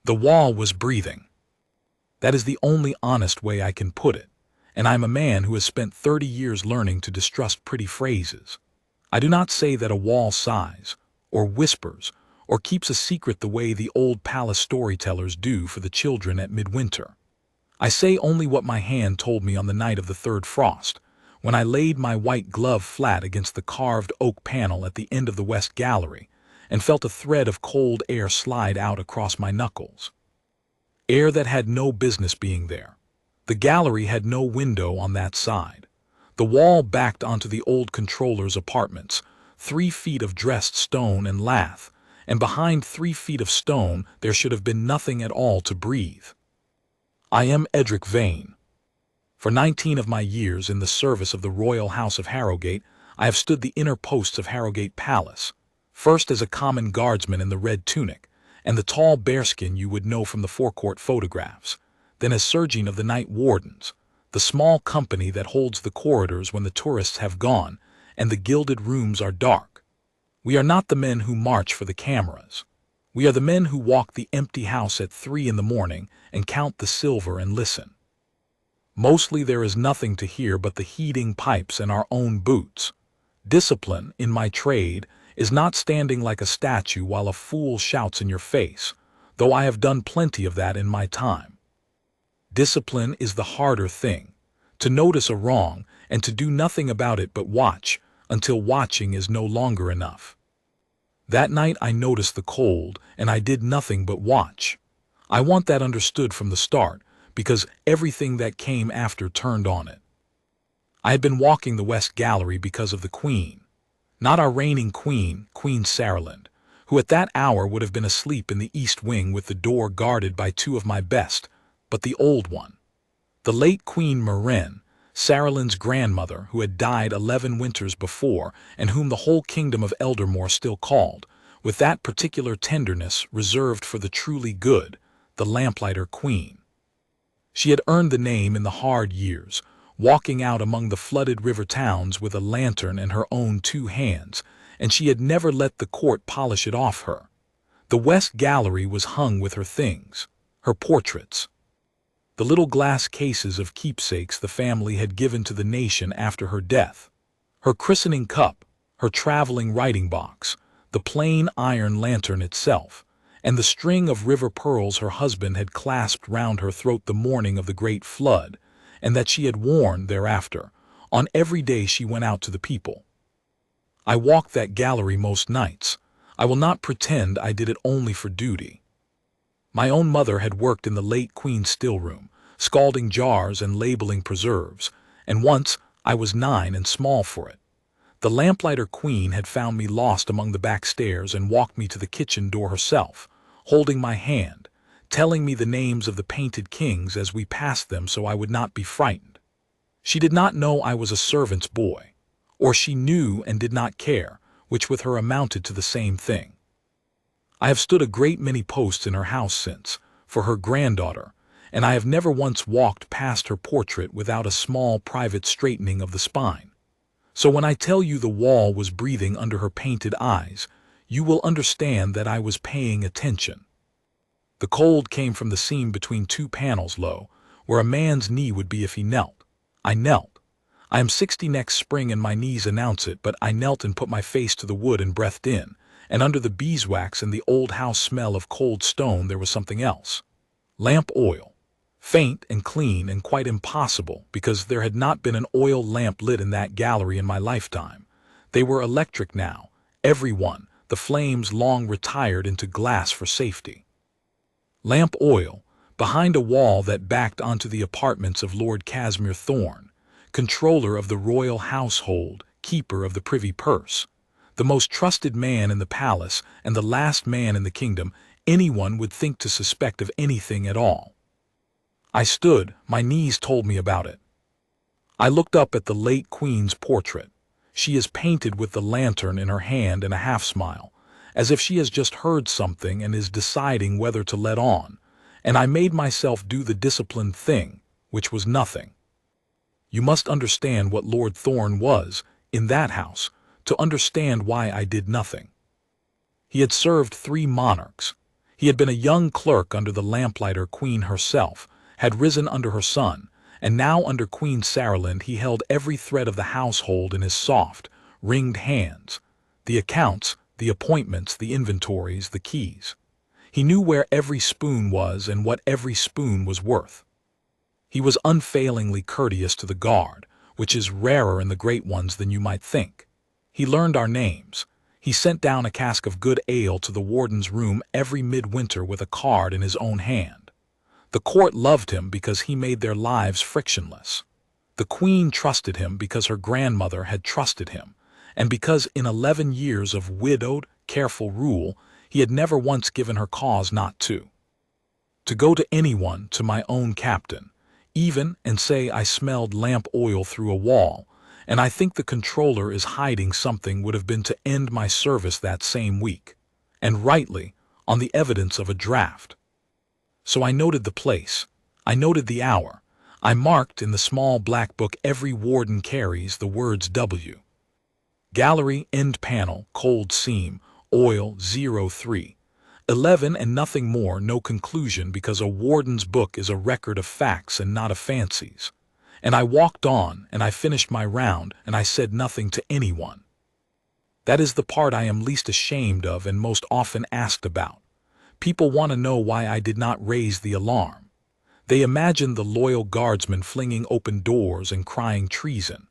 The wall was breathing. That is the only honest way I can put it, and I'm a man who has spent 30 years learning to distrust pretty phrases. I do not say that a wall sighs, or whispers, or keeps a secret the way the old palace storytellers do for the children at midwinter. I say only what my hand told me on the night of the third frost, when I laid my white glove flat against the carved oak panel at the end of the west gallery, and felt a thread of cold air slide out across my knuckles. Air that had no business being there. The gallery had no window on that side. The wall backed onto the old Comptroller's apartments, 3 feet of dressed stone and lath, and behind 3 feet of stone there should have been nothing at all to breathe. I am Edric Vane. For 19 of my years in the service of the royal house of Harrowgate, I have stood the inner posts of Harrowgate Palace, first as a common guardsman in the red tunic, and the tall bearskin you would know from the forecourt photographs, then as Serjeant of the Night Wardens, the small company that holds the corridors when the tourists have gone and the gilded rooms are dark. We are not the men who march for the cameras. We are the men who walk the empty house at 3 in the morning and count the silver and listen. Mostly there is nothing to hear but the heating pipes and our own boots. Discipline, in my trade, is not standing like a statue while a fool shouts in your face, though I have done plenty of that in my time. Discipline is the harder thing, to notice a wrong and to do nothing about it but watch until watching is no longer enough. That night I noticed the cold and I did nothing but watch. I want that understood from the start, because everything that came after turned on it. I had been walking the West Gallery because of the Queen. Not our reigning Queen, Queen Serjeant, who at that hour would have been asleep in the East Wing with the door guarded by 2 of my best, but the old one. The late Queen Marenne, Serjeant's grandmother, who had died 11 winters before and whom the whole kingdom of Eldermore still called, with that particular tenderness reserved for the truly good, the Lamplighter Queen. She had earned the name in the hard years, walking out among the flooded river towns with a lantern in her own 2 hands, and she had never let the court polish it off her. The West Gallery was hung with her things, her portraits. The little glass cases of keepsakes the family had given to the nation after her death. Her christening cup, her traveling writing box, the plain iron lantern itself, and the string of river pearls her husband had clasped round her throat the morning of the great flood, and that she had worn thereafter, on every day she went out to the people. I walked that gallery most nights. I will not pretend I did it only for duty. My own mother had worked in the late Queen's still-room, scalding jars and labeling preserves, and once I was 9 and small for it. The Lamplighter Queen had found me lost among the back stairs and walked me to the kitchen door herself, holding my hand, telling me the names of the painted kings as we passed them so I would not be frightened. She did not know I was a servant's boy, or she knew and did not care, which with her amounted to the same thing. I have stood a great many posts in her house since, for her granddaughter, and I have never once walked past her portrait without a small private straightening of the spine. So when I tell you the wall was breathing under her painted eyes, you will understand that I was paying attention. The cold came from the seam between 2 panels low, where a man's knee would be if he knelt. I knelt. I am 60 next spring and my knees announce it, but I knelt and put my face to the wood and breathed in, and under the beeswax and the old house smell of cold stone there was something else. Lamp oil. Faint and clean and quite impossible, because there had not been an oil lamp lit in that gallery in my lifetime. They were electric now, every one, the flames long retired into glass for safety. Lamp oil, behind a wall that backed onto the apartments of Lord Casmir Thorne, Comptroller of the royal household, keeper of the privy purse, the most trusted man in the palace and the last man in the kingdom anyone would think to suspect of anything at all. I stood, my knees told me about it. I looked up at the late Queen's portrait. She is painted with the lantern in her hand and a half-smile, as if she has just heard something and is deciding whether to let on, and I made myself do the disciplined thing, which was nothing. You must understand what Lord Thorne was, in that house, to understand why I did nothing. He had served 3 monarchs. He had been a young clerk under the Lamplighter Queen herself, had risen under her son, and now under Queen Serjeant he held every thread of the household in his soft, ringed hands, the accounts, the appointments, the inventories, the keys. He knew where every spoon was and what every spoon was worth. He was unfailingly courteous to the guard, which is rarer in the great ones than you might think. He learned our names. He sent down a cask of good ale to the warden's room every midwinter with a card in his own hand. The court loved him because he made their lives frictionless. The queen trusted him because her grandmother had trusted him, and because in 11 years of widowed, careful rule, he had never once given her cause not to. To go to anyone, to my own captain, even and say I smelled lamp oil through a wall, and I think the Comptroller is hiding something would have been to end my service that same week, and rightly, on the evidence of a draft. So I noted the place, I noted the hour, I marked in the small black book every warden carries the words W. Gallery, end panel, cold seam, oil 03. 11 and nothing more, no conclusion, because a warden's book is a record of facts and not of fancies. And I walked on, and I finished my round, and I said nothing to anyone. That is the part I am least ashamed of and most often asked about. People want to know why I did not raise the alarm. They imagine the loyal guardsman flinging open doors and crying treason.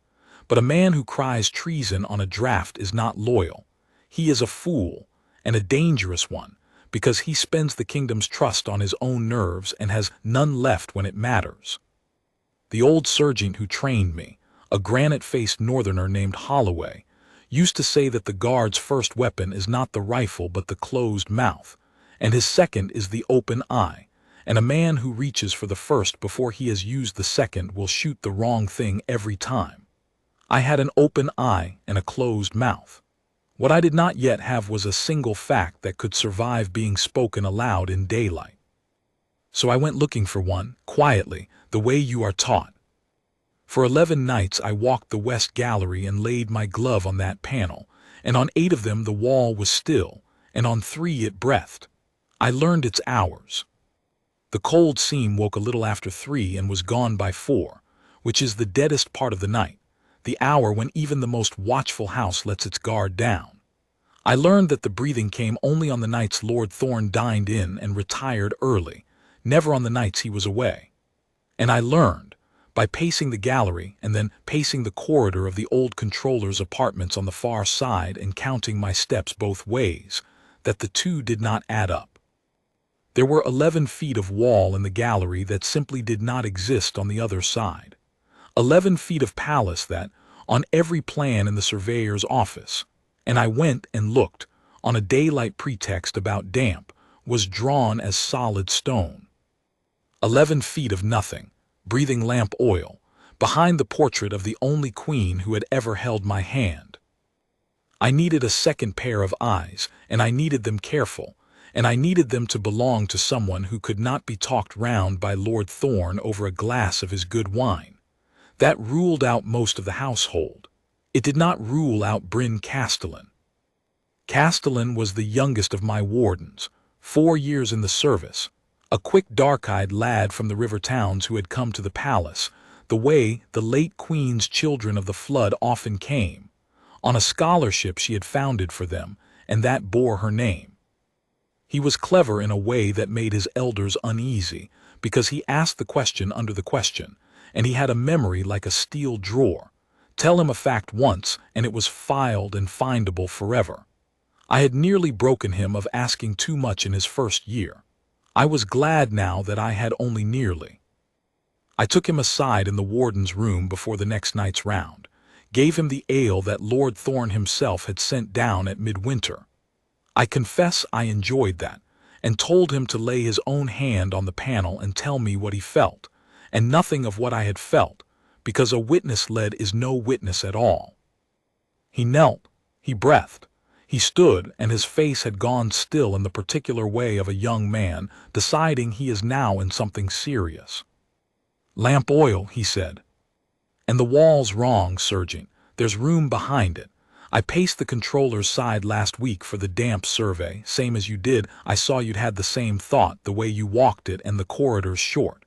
But a man who cries treason on a draft is not loyal. He is a fool, and a dangerous one, because he spends the kingdom's trust on his own nerves and has none left when it matters. The old sergeant who trained me, a granite-faced northerner named Holloway, used to say that the guard's first weapon is not the rifle but the closed mouth, and his second is the open eye, and a man who reaches for the first before he has used the second will shoot the wrong thing every time. I had an open eye and a closed mouth. What I did not yet have was a single fact that could survive being spoken aloud in daylight. So I went looking for one, quietly, the way you are taught. For 11 nights I walked the west gallery and laid my glove on that panel, and on 8 of them the wall was still, and on 3 it breathed. I learned its hours. The cold seam woke a little after 3 and was gone by 4, which is the deadest part of the night, the hour when even the most watchful house lets its guard down. I learned that the breathing came only on the nights Lord Thorne dined in and retired early, never on the nights he was away. And I learned, by pacing the gallery and then pacing the corridor of the old Comptroller's apartments on the far side and counting my steps both ways, that the two did not add up. There were 11 feet of wall in the gallery that simply did not exist on the other side. 11 feet of palace that, on every plan in the surveyor's office, and I went and looked, on a daylight pretext about damp, was drawn as solid stone. 11 feet of nothing, breathing lamp oil, behind the portrait of the only queen who had ever held my hand. I needed a second pair of eyes, and I needed them careful, and I needed them to belong to someone who could not be talked round by Lord Thorne over a glass of his good wine. That ruled out most of the household. It did not rule out Bryn Castellan. Castellan was the youngest of my wardens, 4 years in the service, a quick dark-eyed lad from the river towns who had come to the palace, the way the late queen's children of the flood often came, on a scholarship she had founded for them, and that bore her name. He was clever in a way that made his elders uneasy, because he asked the question under the question, and he had a memory like a steel drawer. Tell him a fact once, and it was filed and findable forever. I had nearly broken him of asking too much in his first year. I was glad now that I had only nearly. I took him aside in the warden's room before the next night's round, gave him the ale that Lord Thorne himself had sent down at midwinter. I confess I enjoyed that, and told him to lay his own hand on the panel and tell me what he felt, and nothing of what I had felt, because a witness-led is no witness at all. He knelt, he breathed, he stood, and his face had gone still in the particular way of a young man deciding he is now in something serious. "Lamp oil," he said. "And the wall's wrong, Serjeant. There's room behind it. I paced the controller's side last week for the damp survey, same as you did. I saw you'd had the same thought, the way you walked it and the corridor's short.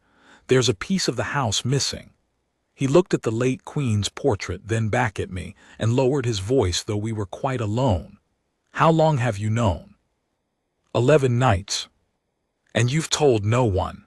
There's a piece of the house missing. He looked at the late Queen's portrait, then back at me, and lowered his voice, though we were quite alone. How long have you known? 11 nights. And you've told no one?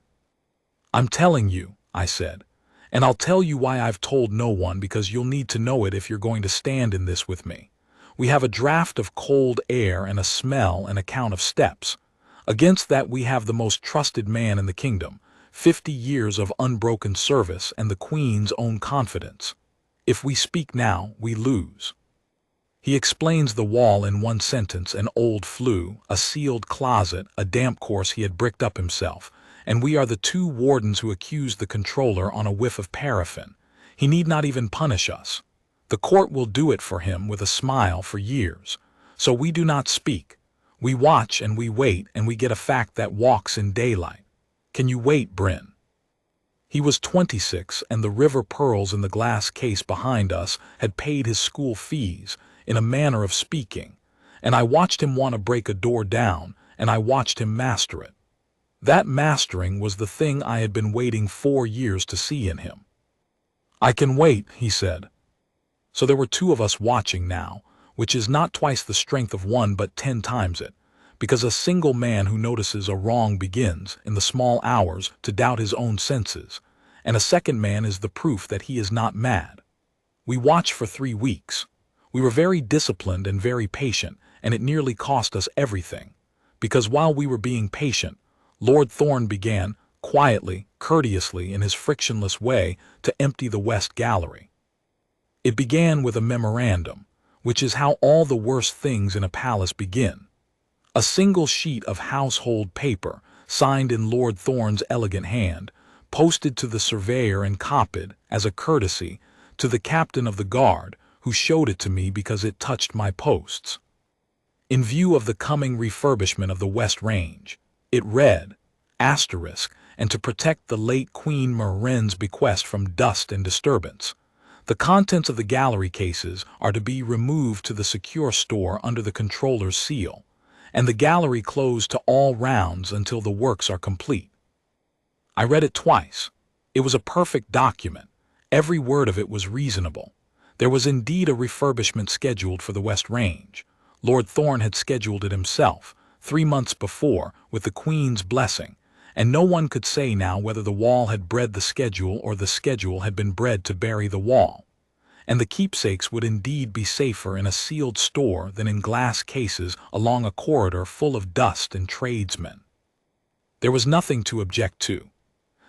I'm telling you, I said. And I'll tell you why I've told no one, because you'll need to know it if you're going to stand in this with me. We have a draft of cold air and a smell and a count of steps. Against that we have the most trusted man in the kingdom, 50 years of unbroken service and the Queen's own confidence. If we speak now, we lose. He explains the wall in one sentence: an old flue, a sealed closet, a damp course he had bricked up himself, and we are the 2 wardens who accused the controller on a whiff of paraffin. He need not even punish us. The court will do it for him with a smile for years. So we do not speak. We watch and we wait, and we get a fact that walks in daylight. Can you wait, Bryn? He was 26, and the river pearls in the glass case behind us had paid his school fees, in a manner of speaking, and I watched him want to break a door down, and I watched him master it. That mastering was the thing I had been waiting 4 years to see in him. I can wait, he said. So there were 2 of us watching now, which is not twice the strength of one but 10 times it, because a single man who notices a wrong begins, in the small hours, to doubt his own senses, and a second man is the proof that he is not mad. We watched for 3 weeks. We were very disciplined and very patient, and it nearly cost us everything, because while we were being patient, Lord Thorne began, quietly, courteously, in his frictionless way, to empty the West Gallery. It began with a memorandum, which is how all the worst things in a palace begin. A single sheet of household paper, signed in Lord Thorne's elegant hand, posted to the surveyor and copied, as a courtesy, to the captain of the guard, who showed it to me because it touched my posts. In view of the coming refurbishment of the West Range, it read, asterisk, and to protect the late Queen Marenne's bequest from dust and disturbance. The contents of the gallery cases are to be removed to the secure store under the controller's seal, and the gallery closed to all rounds until the works are complete. I read it twice. It was a perfect document. Every word of it was reasonable. There was indeed a refurbishment scheduled for the West Range. Lord Thorne had scheduled it himself, 3 months before, with the Queen's blessing, and no one could say now whether the wall had bred the schedule or the schedule had been bred to bury the wall. And the keepsakes would indeed be safer in a sealed store than in glass cases along a corridor full of dust and tradesmen. There was nothing to object to.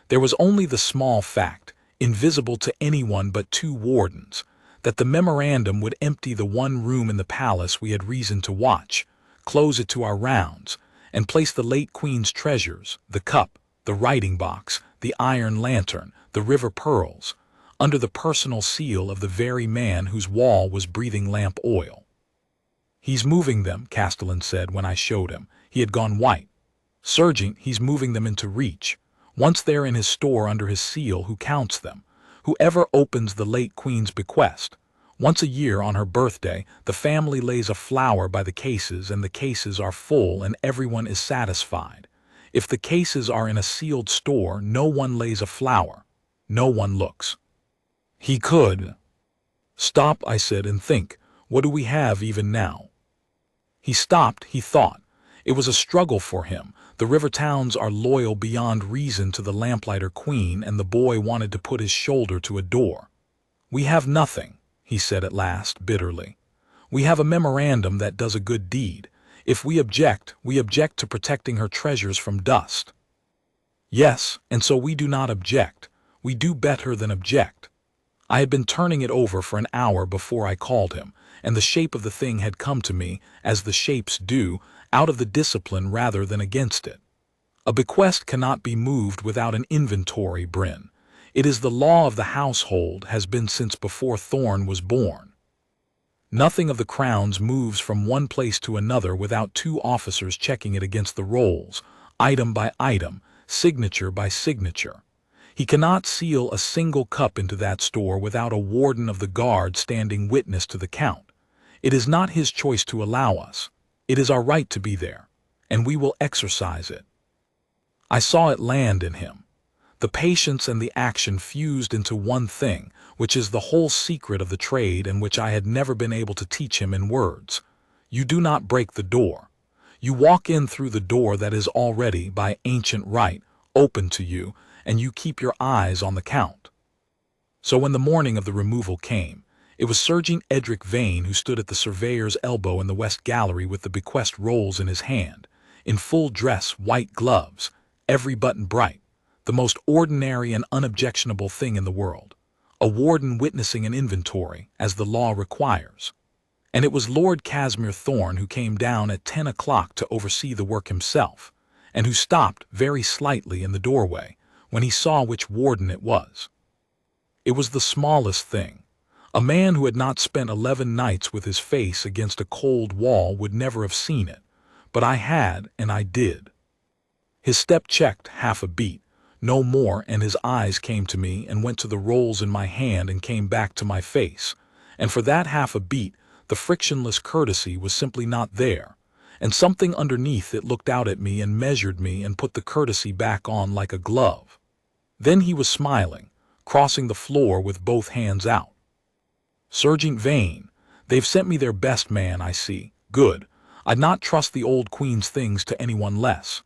There was only the small fact, invisible to anyone but 2 wardens, that the memorandum would empty the 1 room in the palace we had reason to watch, close it to our rounds, and place the late Queen's treasures, the cup, the writing box, the iron lantern, the river pearls, under the personal seal of the very man whose wall was breathing lamp oil. He's moving them, Castellan said when I showed him. He had gone white. Serjeant, he's moving them into reach. Once they're in his store under his seal, who counts them? Whoever opens the late Queen's bequest. Once a year on her birthday, the family lays a flower by the cases, and the cases are full and everyone is satisfied. If the cases are in a sealed store, no one lays a flower. No one looks. He could. Stop, I said, and think. What do we have even now? He stopped, he thought. It was a struggle for him. The river towns are loyal beyond reason to the Lamplighter Queen, and the boy wanted to put his shoulder to a door. We have nothing, he said at last, bitterly. We have a memorandum that does a good deed. If we object to protecting her treasures from dust. Yes, and so we do not object. We do better than object. I had been turning it over for an hour before I called him, and the shape of the thing had come to me, as the shapes do, out of the discipline rather than against it. A bequest cannot be moved without an inventory, Bryn. It is the law of the household, has been since before Thorne was born. Nothing of the crown's moves from one place to another without 2 officers checking it against the rolls, item by item, signature by signature. He cannot seal a single cup into that store without a warden of the guard standing witness to the count. It is not his choice to allow us. It is our right to be there, and we will exercise it. I saw it land in him. The patience and the action fused into one thing, which is the whole secret of the trade and which I had never been able to teach him in words. You do not break the door. You walk in through the door that is already, by ancient right, open to you, and you keep your eyes on the count. So when the morning of the removal came, it was Serjeant Edric Vane who stood at the surveyor's elbow in the west gallery with the bequest rolls in his hand, in full dress, white gloves, every button bright, the most ordinary and unobjectionable thing in the world, a warden witnessing an inventory, as the law requires. And it was Lord Casmir Thorne who came down at 10 o'clock to oversee the work himself, and who stopped very slightly in the doorway when he saw which warden it was. It was the smallest thing. A man who had not spent 11 nights with his face against a cold wall would never have seen it, but I had, and I did. His step checked half a beat, no more, and his eyes came to me and went to the rolls in my hand and came back to my face, and for that half a beat the frictionless courtesy was simply not there, and something underneath it looked out at me and measured me and put the courtesy back on like a glove. Then he was smiling, crossing the floor with both hands out. Serjeant Vane, they've sent me their best man, I see. Good. I'd not trust the old Queen's things to anyone less.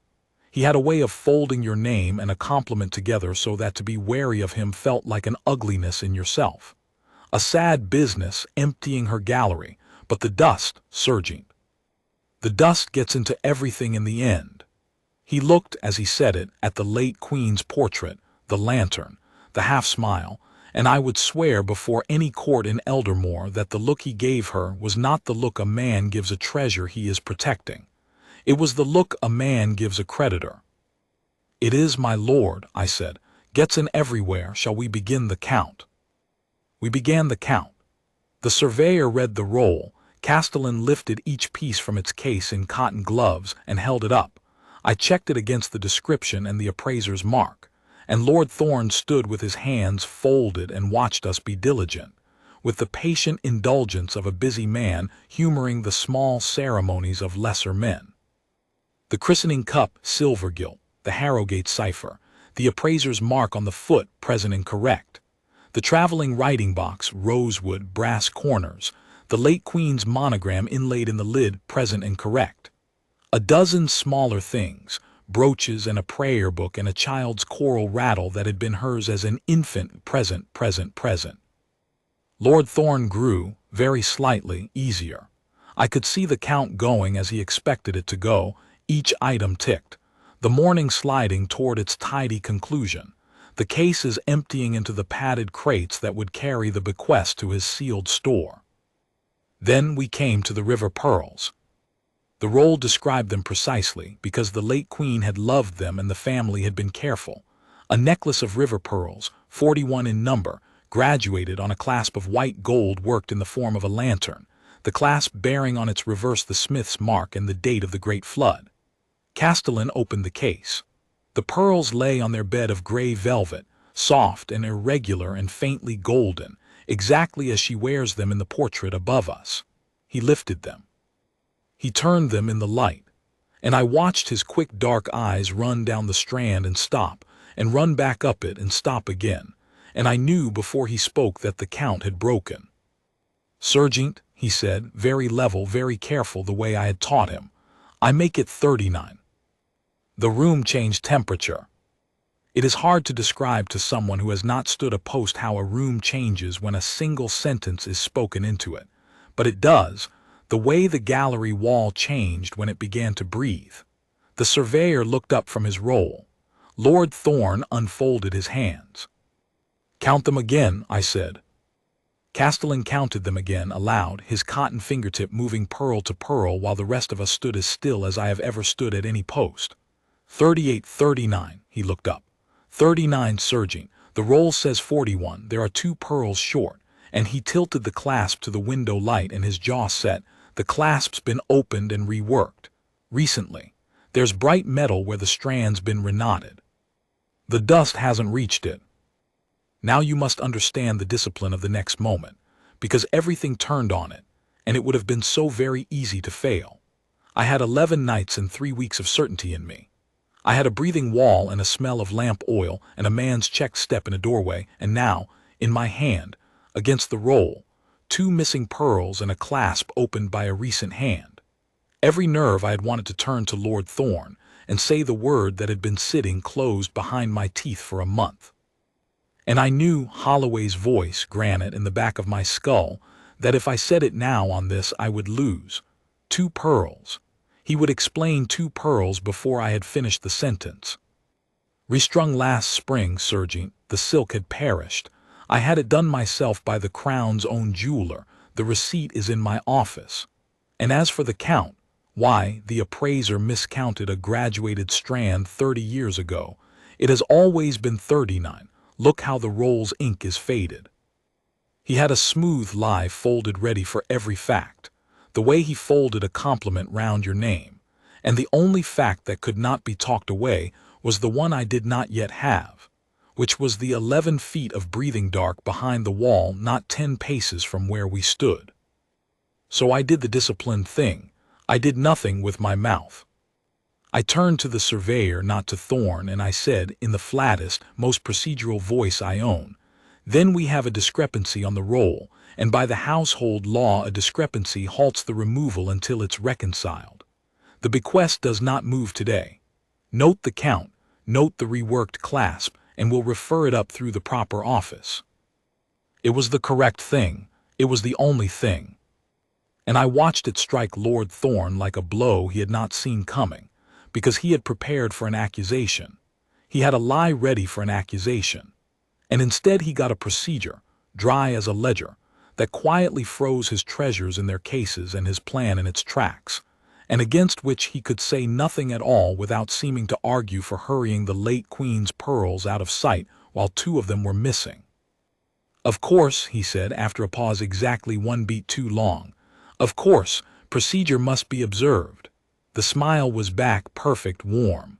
He had a way of folding your name and a compliment together so that to be wary of him felt like an ugliness in yourself. A sad business, emptying her gallery, but the dust, Serjeant. The dust gets into everything in the end. He looked, as he said it, at the late Queen's portrait, the lantern, the half-smile, and I would swear before any court in Eldermore that the look he gave her was not the look a man gives a treasure he is protecting. It was the look a man gives a creditor. "It is, my lord," I said. "Gets in everywhere. Shall we begin the count?" We began the count. The surveyor read the roll. Castellan lifted each piece from its case in cotton gloves and held it up. I checked it against the description and the appraiser's mark, and Lord Thorne stood with his hands folded and watched us be diligent, with the patient indulgence of a busy man humoring the small ceremonies of lesser men. The christening cup, silver gilt, the Harrowgate cipher, the appraiser's mark on the foot, present and correct, the traveling writing box, rosewood, brass corners, the late Queen's monogram inlaid in the lid, present and correct. A dozen smaller things, brooches and a prayer book and a child's choral rattle that had been hers as an infant, present. Lord Thorne grew, very slightly, easier. I could see the count going as he expected it to go, each item ticked, the morning sliding toward its tidy conclusion, the cases emptying into the padded crates that would carry the bequest to his sealed store. Then we came to the river pearls. The roll described them precisely, because the late Queen had loved them and the family had been careful. A necklace of river pearls, 41 in number, graduated on a clasp of white gold worked in the form of a lantern, the clasp bearing on its reverse the smith's mark and the date of the great flood. Castellan opened the case. The pearls lay on their bed of gray velvet, soft and irregular and faintly golden, exactly as she wears them in the portrait above us. He lifted them. He turned them in the light, and I watched his quick dark eyes run down the strand and stop, and run back up it and stop again, and I knew before he spoke that the count had broken. "Serjeant," he said, very level, very careful, the way I had taught him, "I make it 39. The room changed temperature. It is hard to describe to someone who has not stood a post how a room changes when a single sentence is spoken into it, but it does, the way the gallery wall changed when it began to breathe. The surveyor looked up from his roll. Lord Thorne unfolded his hands. "Count them again," I said. Castellan counted them again, aloud, his cotton fingertip moving pearl to pearl while the rest of us stood as still as I have ever stood at any post. 38, 39, he looked up. 39, Serjeant. The roll says 41, there are 2 pearls short, and he tilted the clasp to the window light and his jaw set. The clasp's been opened and reworked. Recently. There's bright metal where the strand's been reknotted. The dust hasn't reached it. Now you must understand the discipline of the next moment, because everything turned on it, and it would have been so very easy to fail. I had 11 nights and 3 weeks of certainty in me. I had a breathing wall and a smell of lamp oil and a man's checked step in a doorway, and now, in my hand, against the roll, 2 missing pearls and a clasp opened by a recent hand. Every nerve I had wanted to turn to Lord Thorne and say the word that had been sitting closed behind my teeth for a month. And I knew Holloway's voice, granite in the back of my skull, that if I said it now on this I would lose. 2 pearls. He would explain 2 pearls before I had finished the sentence. Restrung last spring, Serjeant, the silk had perished. I had it done myself by the Crown's own jeweler. The receipt is in my office. And as for the count, why, the appraiser miscounted a graduated strand 30 years ago. It has always been 39. Look how the roll's ink is faded. He had a smooth lie folded ready for every fact, the way he folded a compliment round your name, and the only fact that could not be talked away was the one I did not yet have, which was the 11 feet of breathing dark behind the wall not 10 paces from where we stood. So I did the disciplined thing. I did nothing with my mouth. I turned to the surveyor, not to Thorne, and I said, in the flattest, most procedural voice I own, "Then we have a discrepancy on the roll, and by the household law a discrepancy halts the removal until it's reconciled. The bequest does not move today. Note the count, note the reworked clasp, and we'll refer it up through the proper office." It was the correct thing. It was the only thing. And I watched it strike Lord Thorne like a blow he had not seen coming, because he had prepared for an accusation. He had a lie ready for an accusation. And instead he got a procedure, dry as a ledger, that quietly froze his treasures in their cases and his plan in its tracks, and against which he could say nothing at all without seeming to argue for hurrying the late Queen's pearls out of sight while 2 of them were missing. "Of course," he said after a pause exactly 1 beat too long, "of course, procedure must be observed." The smile was back, perfect, warm.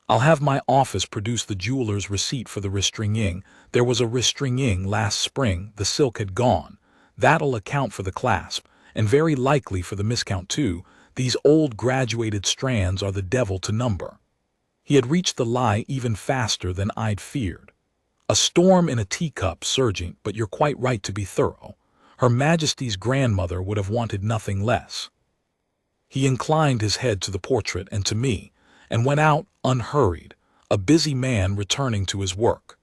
"I'll have my office produce the jeweler's receipt for the restringing. There was a restringing last spring. The silk had gone. That'll account for the clasp, and very likely for the miscount too. These old graduated strands are the devil to number." He had reached the lie even faster than I'd feared. "A storm in a teacup, Serjeant, but you're quite right to be thorough. Her Majesty's grandmother would have wanted nothing less." He inclined his head to the portrait and to me, and went out unhurried, a busy man returning to his work.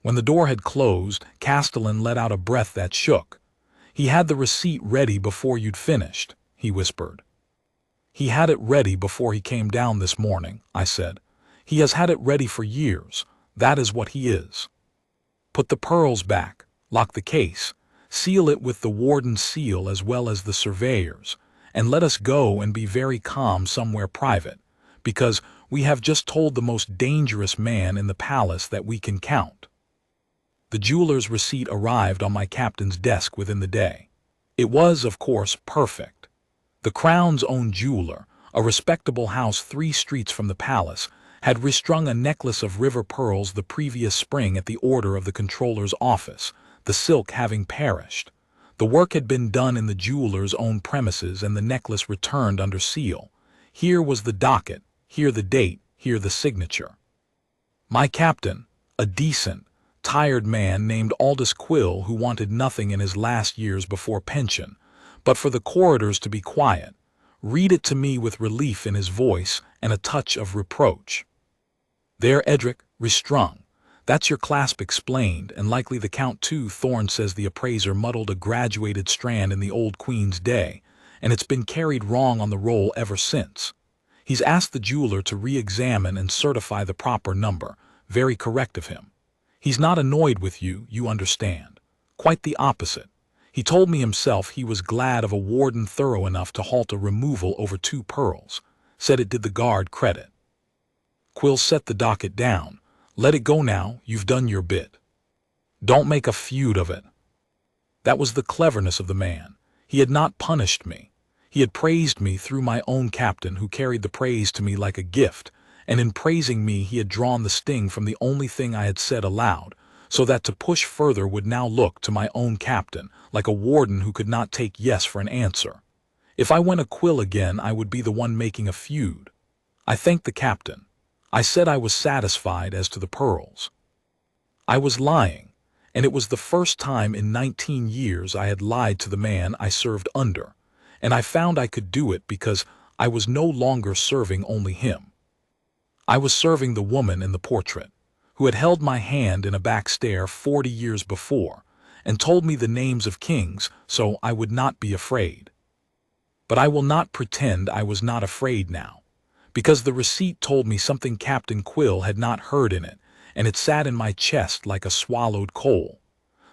When the door had closed, Castellan let out a breath that shook. "He had the receipt ready before you'd finished," he whispered. "He had it ready before he came down this morning," I said. "He has had it ready for years. That is what he is. Put the pearls back, lock the case, seal it with the warden's seal as well as the surveyor's, and let us go and be very calm somewhere private, because we have just told the most dangerous man in the palace that we can count." The jeweler's receipt arrived on my captain's desk within the day. It was, of course, perfect. The Crown's own jeweler, a respectable house 3 streets from the palace, had restrung a necklace of river pearls the previous spring at the order of the Comptroller's office, the silk having perished. The work had been done in the jeweler's own premises and the necklace returned under seal. Here was the docket, here the date, here the signature. My captain, a decent, tired man named Aldous Quill, who wanted nothing in his last years before pension, but for the corridors to be quiet, read it to me with relief in his voice and a touch of reproach. "There, Edric, restrung. That's your clasp explained, and likely the count too. Thorne says the appraiser muddled a graduated strand in the old Queen's day, and it's been carried wrong on the roll ever since. He's asked the jeweler to re-examine and certify the proper number. Very correct of him. He's not annoyed with you, you understand. Quite the opposite. He told me himself he was glad of a warden thorough enough to halt a removal over 2 pearls. Said it did the guard credit." Quill set the docket down. "Let it go now, you've done your bit. Don't make a feud of it." That was the cleverness of the man. He had not punished me. He had praised me through my own captain, who carried the praise to me like a gift, and in praising me he had drawn the sting from the only thing I had said aloud, so that to push further would now look to my own captain like a warden who could not take yes for an answer. If I went a quill again, I would be the one making a feud. I thanked the captain. I said I was satisfied as to the pearls. I was lying, and it was the first time in 19 years I had lied to the man I served under, and I found I could do it because I was no longer serving only him. I was serving the woman in the portrait, who had held my hand in a back stair 40 years before, and told me the names of kings so I would not be afraid. But I will not pretend I was not afraid now, because the receipt told me something Captain Quill had not heard in it, and it sat in my chest like a swallowed coal.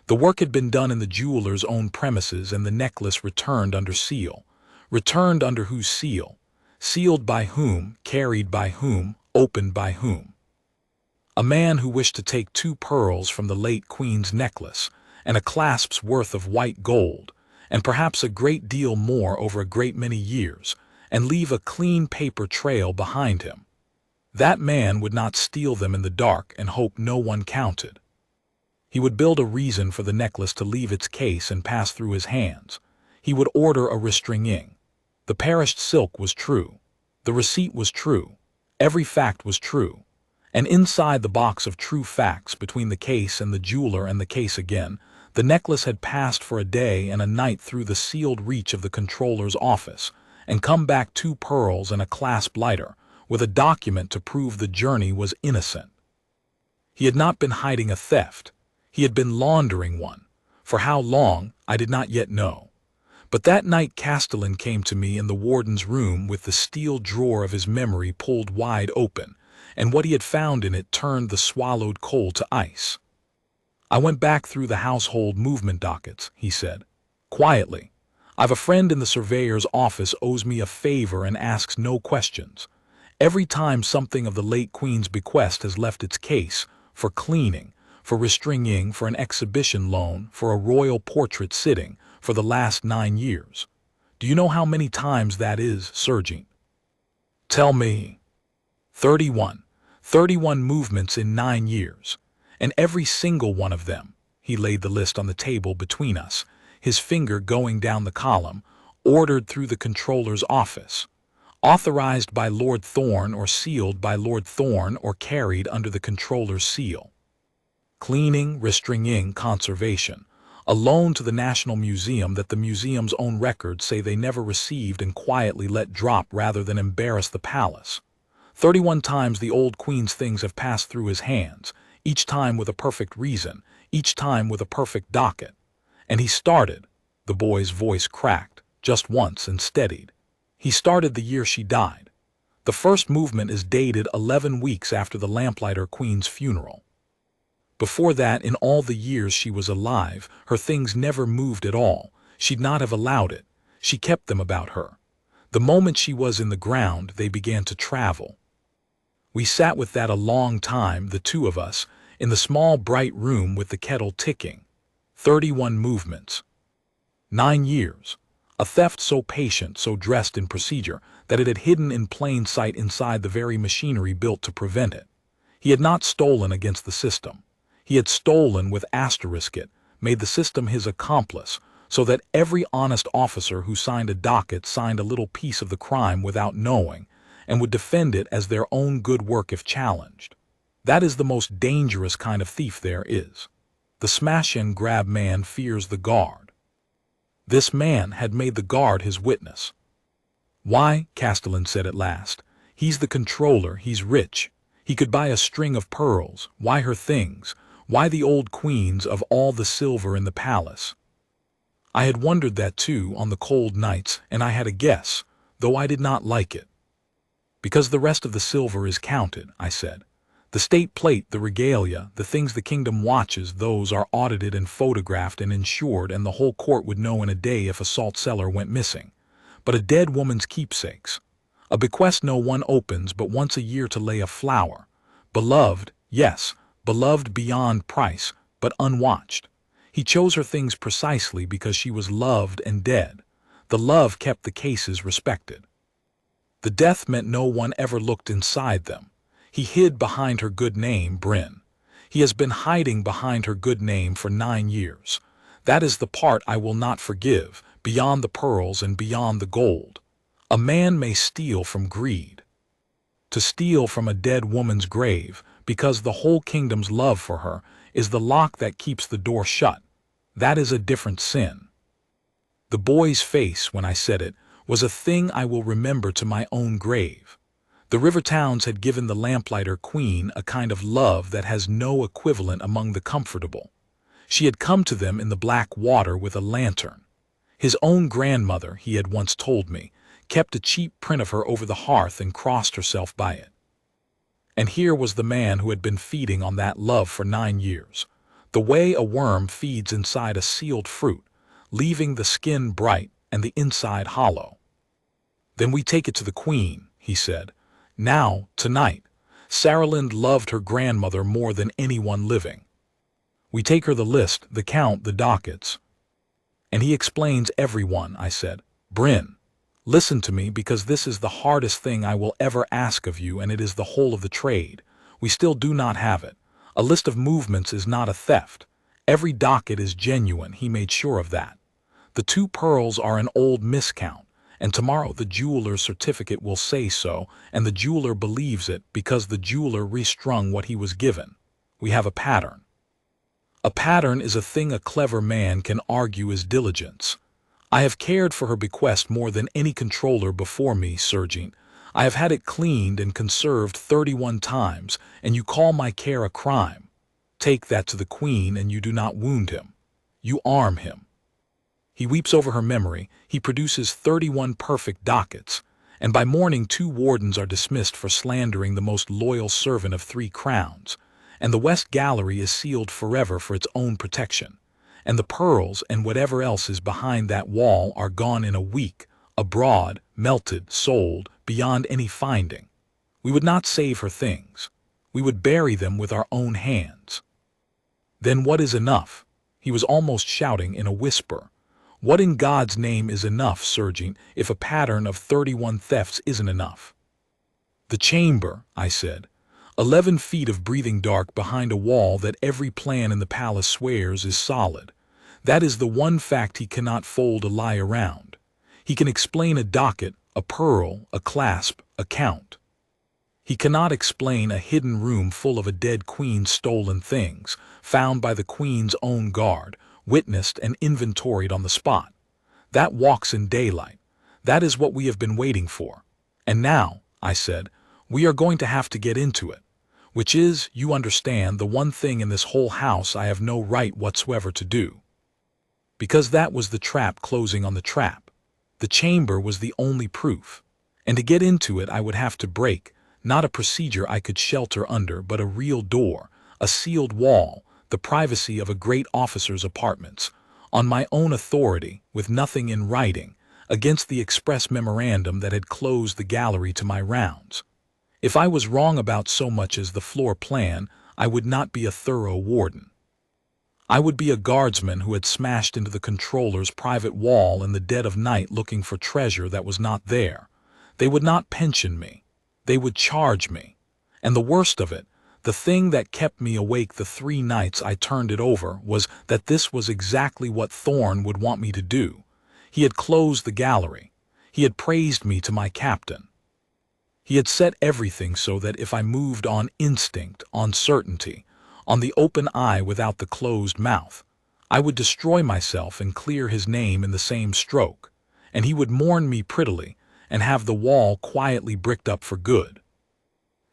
The work had been done in the jeweler's own premises, and the necklace returned under seal. Returned under whose seal? Sealed by whom? Carried by whom? Opened by whom? A man who wished to take 2 pearls from the late Queen's necklace, and a clasp's worth of white gold, and perhaps a great deal more over a great many years, and leave a clean paper trail behind him. That man would not steal them in the dark and hope no one counted. He would build a reason for the necklace to leave its case and pass through his hands. He would order a restraining. The perished silk was true. The receipt was true. Every fact was true. And inside the box of true facts, between the case and the jeweler and the case again, the necklace had passed for a day and a night through the sealed reach of the Comptroller's office, and come back 2 pearls and a clasp lighter, with a document to prove the journey was innocent. He had not been hiding a theft. He had been laundering one. For how long, I did not yet know. But that night Castellan came to me in the warden's room with the steel drawer of his memory pulled wide open, and what he had found in it turned the swallowed coal to ice. I went back through the household movement dockets, he said, quietly. I've a friend in the surveyor's office owes me a favor and asks no questions. Every time something of the late Queen's bequest has left its case, for cleaning, for restraining, for an exhibition loan, for a royal portrait sitting, for the last 9 years. Do you know how many times that is, Serjeant? Tell me. 31. 31 movements in 9 years. And every single one of them, he laid the list on the table between us, his finger going down the column, ordered through the Comptroller's office, authorized by Lord Thorne or sealed by Lord Thorne or carried under the Comptroller's seal. Cleaning, restraining, conservation, a loan to the National Museum that the museum's own records say they never received and quietly let drop rather than embarrass the palace. 31 times the old Queen's things have passed through his hands, each time with a perfect reason, each time with a perfect docket. And he started, the boy's voice cracked, just once and steadied. He started the year she died. The first movement is dated 11 weeks after the Lamplighter Queen's funeral. Before that, in all the years she was alive, her things never moved at all. She'd not have allowed it. She kept them about her. The moment she was in the ground, they began to travel. We sat with that a long time, the 2 of us, in the small bright room with the kettle ticking. 31 movements. 9 years. A theft so patient, so dressed in procedure, that it had hidden in plain sight inside the very machinery built to prevent it. He had not stolen against the system. He had stolen with asterisk it, made the system his accomplice, so that every honest officer who signed a docket signed a little piece of the crime without knowing, and would defend it as their own good work if challenged. That is the most dangerous kind of thief there is. The smash-and-grab man fears the guard. This man had made the guard his witness. Why, Castellan said at last, he's the Comptroller, he's rich. He could buy a string of pearls. Why her things? Why the old Queen's of all the silver in the palace? I had wondered that too on the cold nights, and I had a guess, though I did not like it. Because the rest of the silver is counted, I said. The state plate, the regalia, the things the kingdom watches, those are audited and photographed and insured, and the whole court would know in a day if a salt cellar went missing. But a dead woman's keepsakes. A bequest no one opens but once a year to lay a flower. Beloved, yes, beloved beyond price, but unwatched. He chose her things precisely because she was loved and dead. The love kept the cases respected. The death meant no one ever looked inside them. He hid behind her good name, Bryn. He has been hiding behind her good name for 9 years. That is the part I will not forgive, beyond the pearls and beyond the gold. A man may steal from greed. To steal from a dead woman's grave, because the whole kingdom's love for her is the lock that keeps the door shut, that is a different sin. The boy's face, when I said it, was a thing I will remember to my own grave. The river towns had given the Lamplighter Queen a kind of love that has no equivalent among the comfortable. She had come to them in the black water with a lantern. His own grandmother, he had once told me, kept a cheap print of her over the hearth and crossed herself by it. And here was the man who had been feeding on that love for 9 years, the way a worm feeds inside a sealed fruit, leaving the skin bright and the inside hollow. "Then we take it to the Queen," he said. "Now, tonight, Saralind loved her grandmother more than anyone living. We take her the list, the count, the dockets." "And he explains everyone," I said. "Bryn, listen to me, because this is the hardest thing I will ever ask of you, and it is the whole of the trade. We still do not have it. A list of movements is not a theft. Every docket is genuine, he made sure of that. The 2 pearls are an old miscount, and tomorrow the jeweler's certificate will say so, and the jeweler believes it because the jeweler restrung what he was given. We have a pattern. A pattern is a thing a clever man can argue is diligence. I have cared for her bequest more than any controller before me, Serjeant. I have had it cleaned and conserved 31 times, and you call my care a crime. Take that to the Queen, and you do not wound him. You arm him." He weeps over her memory. He produces 31 perfect dockets, and by morning 2 wardens are dismissed for slandering the most loyal servant of 3 crowns, and the West Gallery is sealed forever for its own protection, and the pearls and whatever else is behind that wall are gone in a week, abroad, melted, sold, beyond any finding. We would not save her things. We would bury them with our own hands. Then what is enough? He was almost shouting in a whisper. What in God's name is enough, Serjeant, if a pattern of 31 thefts isn't enough? "The chamber," I said. 11 feet of breathing dark behind a wall that every plan in the palace swears is solid. That is the one fact he cannot fold a lie around. He can explain a docket, a pearl, a clasp, a count. He cannot explain a hidden room full of a dead queen's stolen things, found by the Queen's own guard, witnessed and inventoried on the spot. That walks in daylight. That is what we have been waiting for. And now," I said, "we are going to have to get into it, which is, you understand, the one thing in this whole house I have no right whatsoever to do." Because that was the trap closing on the trap. The chamber was the only proof. And to get into it I would have to break, not a procedure I could shelter under, but a real door, a sealed wall, the privacy of a great officer's apartments, on my own authority, with nothing in writing, against the express memorandum that had closed the gallery to my rounds. If I was wrong about so much as the floor plan, I would not be a thorough warden. I would be a guardsman who had smashed into the controller's private wall in the dead of night looking for treasure that was not there. They would not pension me. They would charge me. And the worst of it, the thing that kept me awake the 3 nights I turned it over, was that this was exactly what Thorne would want me to do. He had closed the gallery. He had praised me to my captain. He had set everything so that if I moved on instinct, on certainty, on the open eye without the closed mouth, I would destroy myself and clear his name in the same stroke, and he would mourn me prettily and have the wall quietly bricked up for good.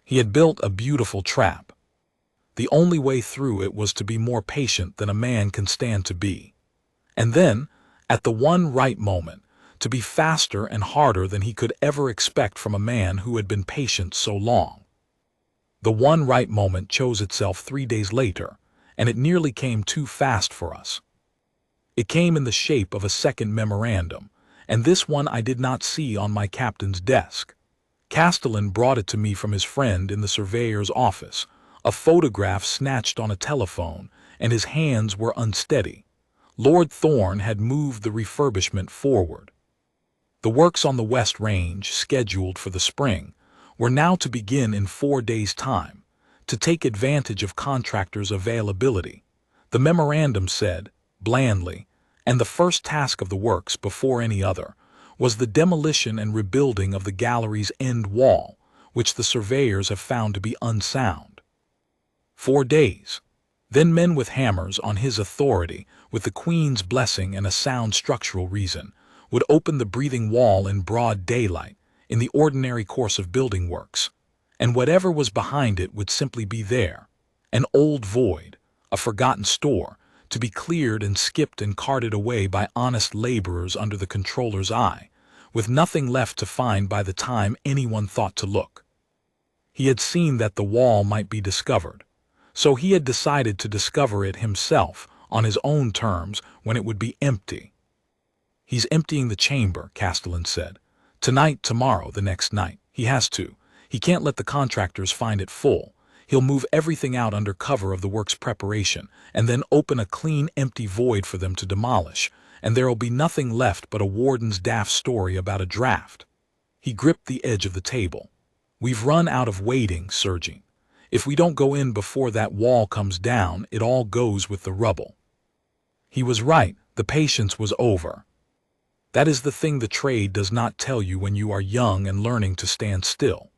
He had built a beautiful trap. The only way through it was to be more patient than a man can stand to be. And then, at the one right moment, to be faster and harder than he could ever expect from a man who had been patient so long. The one right moment chose itself 3 days later, and it nearly came too fast for us. It came in the shape of a second memorandum, and this one I did not see on my captain's desk. Castellan brought it to me from his friend in the surveyor's office, a photograph snatched on a telephone, and his hands were unsteady. Lord Thorne had moved the refurbishment forward. The works on the West Range, scheduled for the spring, were now to begin in 4 days' time. to take advantage of contractors' availability. The memorandum said, blandly, and the first task of the works before any other was the demolition and rebuilding of the gallery's end wall, which the surveyors have found to be unsound. 4 days. Then men with hammers on his authority, with the Queen's blessing and a sound structural reason, would open the breathing wall in broad daylight, in the ordinary course of building works, and whatever was behind it would simply be there, an old void, a forgotten store, to be cleared and skipped and carted away by honest laborers under the Comptroller's eye, with nothing left to find by the time anyone thought to look. He had seen that the wall might be discovered, so he had decided to discover it himself on his own terms when it would be empty. He's emptying the chamber, Castellan said. Tonight, tomorrow, the next night. He has to. He can't let the contractors find it full. He'll move everything out under cover of the work's preparation, and then open a clean, empty void for them to demolish, and there'll be nothing left but a warden's daft story about a draft. He gripped the edge of the table. We've run out of waiting, Serjeant. If we don't go in before that wall comes down, it all goes with the rubble. He was right. The patience was over. That is the thing the trade does not tell you when you are young and learning to stand still.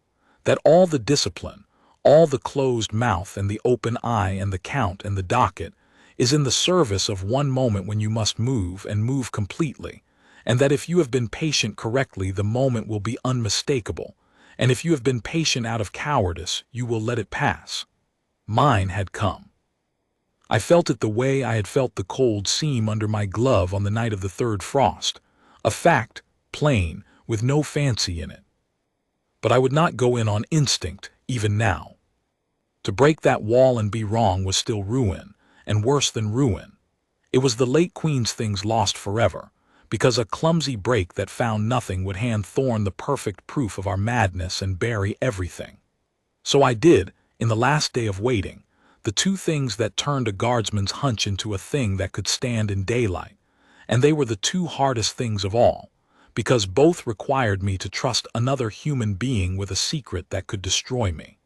That all the discipline, all the closed mouth and the open eye and the count and the docket is in the service of one moment when you must move and move completely, and that if you have been patient correctly, the moment will be unmistakable, and if you have been patient out of cowardice, you will let it pass. Mine had come. I felt it the way I had felt the cold seam under my glove on the night of the third frost, a fact, plain, with no fancy in it. But I would not go in on instinct, even now. To break that wall and be wrong was still ruin, and worse than ruin. It was the late Queen's things lost forever, because a clumsy break that found nothing would hand Thorne the perfect proof of our madness and bury everything. So I did, in the last day of waiting, the two things that turned a guardsman's hunch into a thing that could stand in daylight, and they were the two hardest things of all, because both required me to trust another human being with a secret that could destroy me.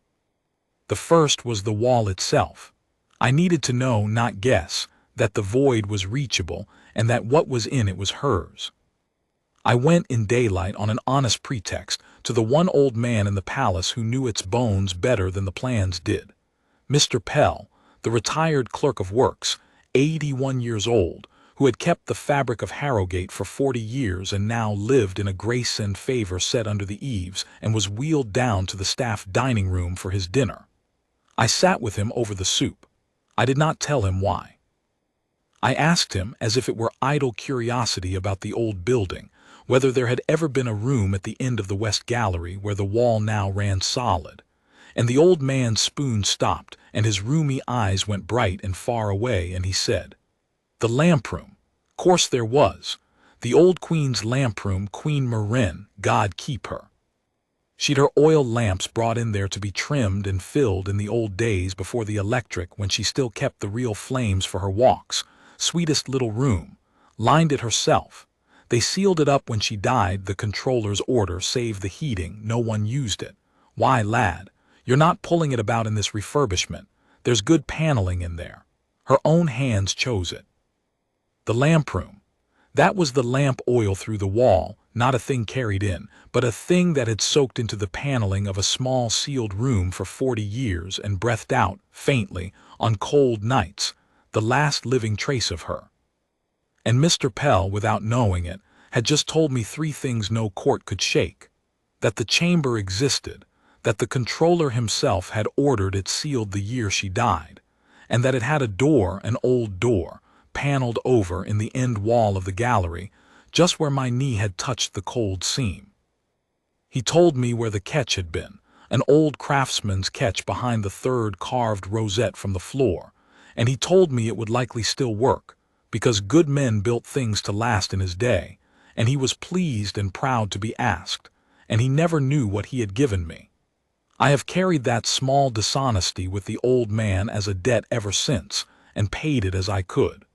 The first was the wall itself. I needed to know, not guess, that the void was reachable and that what was in it was hers. I went in daylight on an honest pretext to the one old man in the palace who knew its bones better than the plans did. Mr. Pell, the retired clerk of works, 81 years old, who had kept the fabric of Harrowgate for 40 years and now lived in a grace and favor set under the eaves and was wheeled down to the staff dining room for his dinner. I sat with him over the soup. I did not tell him why. I asked him, as if it were idle curiosity about the old building, whether there had ever been a room at the end of the west gallery where the wall now ran solid. And the old man's spoon stopped, and his rheumy eyes went bright and far away, and he said, "The lamp room. Course there was. The old Queen's lamp room, Queen Marenne, God keep her. She'd her oil lamps brought in there to be trimmed and filled in the old days before the electric, when she still kept the real flames for her walks. Sweetest little room. Lined it herself. They sealed it up when she died, the Comptroller's order, save the heating, no one used it. Why, lad, you're not pulling it about in this refurbishment. There's good paneling in there. Her own hands chose it. The lamp room. That was the lamp oil through the wall, not a thing carried in, but a thing that had soaked into the paneling of a small sealed room for 40 years and breathed out, faintly, on cold nights, the last living trace of her. And Mr. Pell, without knowing it, had just told me 3 things no court could shake. That the chamber existed, that the Comptroller himself had ordered it sealed the year she died, and that it had a door, an old door, paneled over in the end wall of the gallery, just where my knee had touched the cold seam. He told me where the catch had been, an old craftsman's catch behind the third carved rosette from the floor, and he told me it would likely still work, because good men built things to last in his day, and he was pleased and proud to be asked, and he never knew what he had given me. I have carried that small dishonesty with the old man as a debt ever since, and paid it as I could.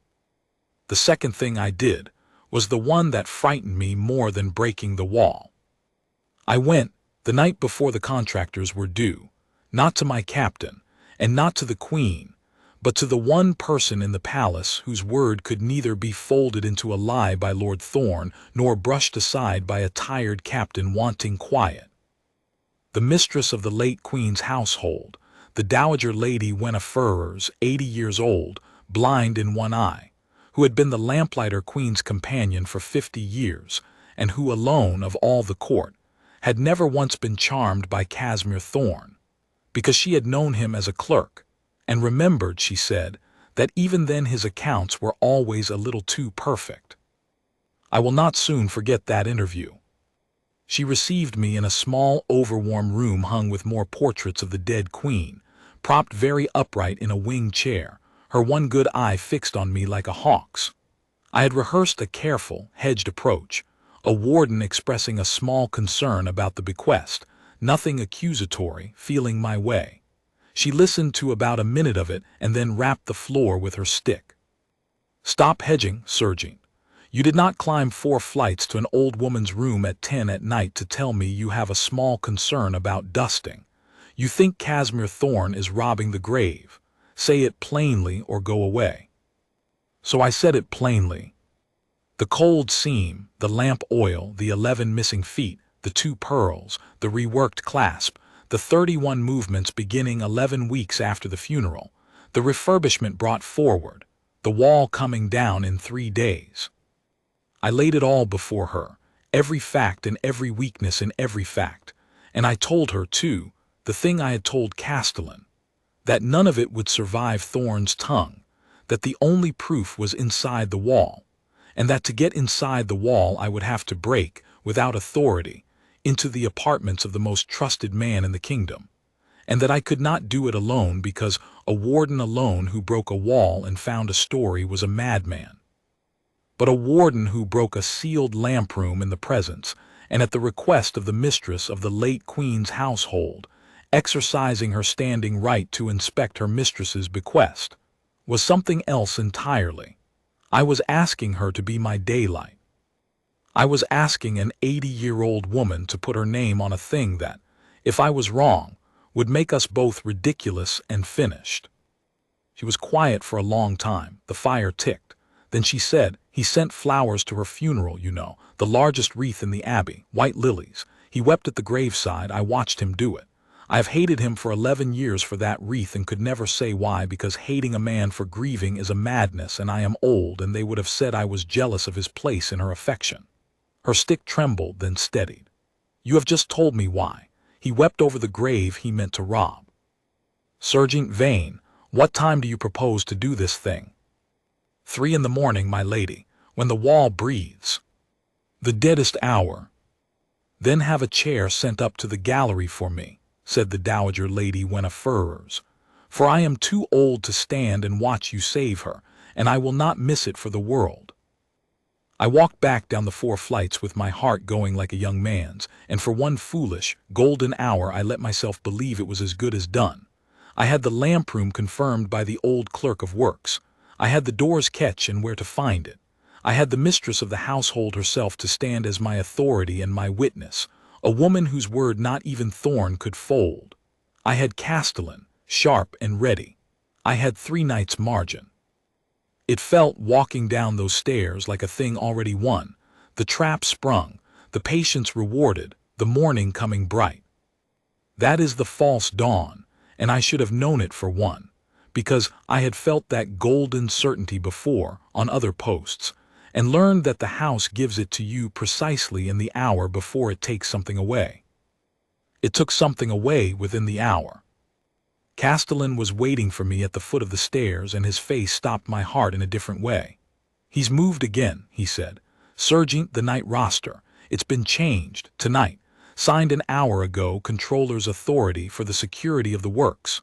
The second thing I did was the one that frightened me more than breaking the wall. I went, the night before the contractors were due, not to my captain, and not to the Queen, but to the one person in the palace whose word could neither be folded into a lie by Lord Thorne nor brushed aside by a tired captain wanting quiet. The mistress of the late Queen's household, the Dowager Lady Winifred's 80 years old, blind in one eye, who had been the Lamplighter Queen's companion for 50 years, and who alone of all the court had never once been charmed by Casmir Thorne, because she had known him as a clerk, and remembered, she said, that even then his accounts were always a little too perfect. I will not soon forget that interview. She received me in a small, overwarm room hung with more portraits of the dead Queen, propped very upright in a wing chair, her one good eye fixed on me like a hawk's. I had rehearsed a careful, hedged approach, a warden expressing a small concern about the bequest, nothing accusatory, feeling my way. She listened to about a minute of it and then rapped the floor with her stick. "Stop hedging, Serjeant. You did not climb 4 flights to an old woman's room at 10 at night to tell me you have a small concern about dusting. You think Casmir Thorne is robbing the grave. Say it plainly or go away." So I said it plainly. The cold seam, the lamp oil, the 11 missing feet, the 2 pearls, the reworked clasp, the 31 movements beginning 11 weeks after the funeral, the refurbishment brought forward, the wall coming down in 3 days. I laid it all before her, every fact and every weakness in every fact, and I told her, too, the thing I had told Castellan, that none of it would survive Thorne's tongue, that the only proof was inside the wall, and that to get inside the wall I would have to break, without authority, into the apartments of the most trusted man in the kingdom, and that I could not do it alone because a warden alone who broke a wall and found a story was a madman. But a warden who broke a sealed lamp room in the presence, and at the request of the mistress of the late Queen's household, exercising her standing right to inspect her mistress's bequest, was something else entirely. I was asking her to be my daylight. I was asking an 80-year-old woman to put her name on a thing that, if I was wrong, would make us both ridiculous and finished. She was quiet for a long time. The fire ticked. Then she said, "He sent flowers to her funeral, you know, the largest wreath in the abbey, white lilies. He wept at the graveside. I watched him do it. I have hated him for 11 years for that wreath and could never say why, because hating a man for grieving is a madness, and I am old, and they would have said I was jealous of his place in her affection." Her stick trembled, then steadied. "You have just told me why. He wept over the grave he meant to rob." "Serjeant Vane, what time do you propose to do this thing?" 3 in the morning, my lady, when the wall breathes. The deadest hour. Then have a chair sent up to the gallery for me, said the Dowager Lady Winifred's, for I am too old to stand and watch you save her, and I will not miss it for the world. I walked back down the 4 flights with my heart going like a young man's, and for one foolish, golden hour I let myself believe it was as good as done. I had the lamp room confirmed by the old clerk of works. I had the door's catch and where to find it. I had the mistress of the household herself to stand as my authority and my witness, a woman whose word not even Thorne could fold. I had Castellan, sharp and ready. I had 3 nights' margin. It felt, walking down those stairs, like a thing already won, the trap sprung, the patience rewarded, the morning coming bright. That is the false dawn, and I should have known it for one, because I had felt that golden certainty before on other posts, and learned that the house gives it to you precisely in the hour before it takes something away. It took something away within the hour. Castellan was waiting for me at the foot of the stairs, and his face stopped my heart in a different way. "He's moved again," he said. "Serjeant, the night roster. It's been changed, tonight. Signed an hour ago, Comptroller's authority for the security of the works.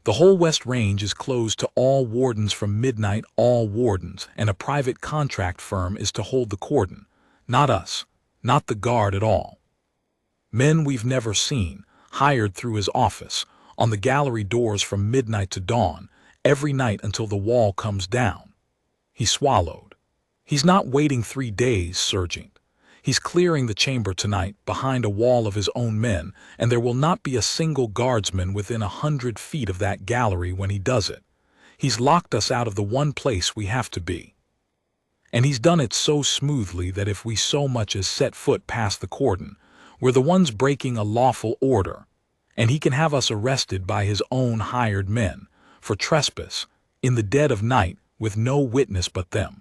The whole West Range is closed to all wardens from midnight, all wardens, and a private contract firm is to hold the cordon. Not us, not the guard at all. Men we've never seen, hired through his office, on the gallery doors from midnight to dawn, every night until the wall comes down." He swallowed. "He's not waiting 3 days, Serjeant. He's clearing the chamber tonight behind a wall of his own men, and there will not be a single guardsman within 100 feet of that gallery when he does it. He's locked us out of the one place we have to be. And he's done it so smoothly that if we so much as set foot past the cordon, we're the ones breaking a lawful order, and he can have us arrested by his own hired men for trespass in the dead of night with no witness but them.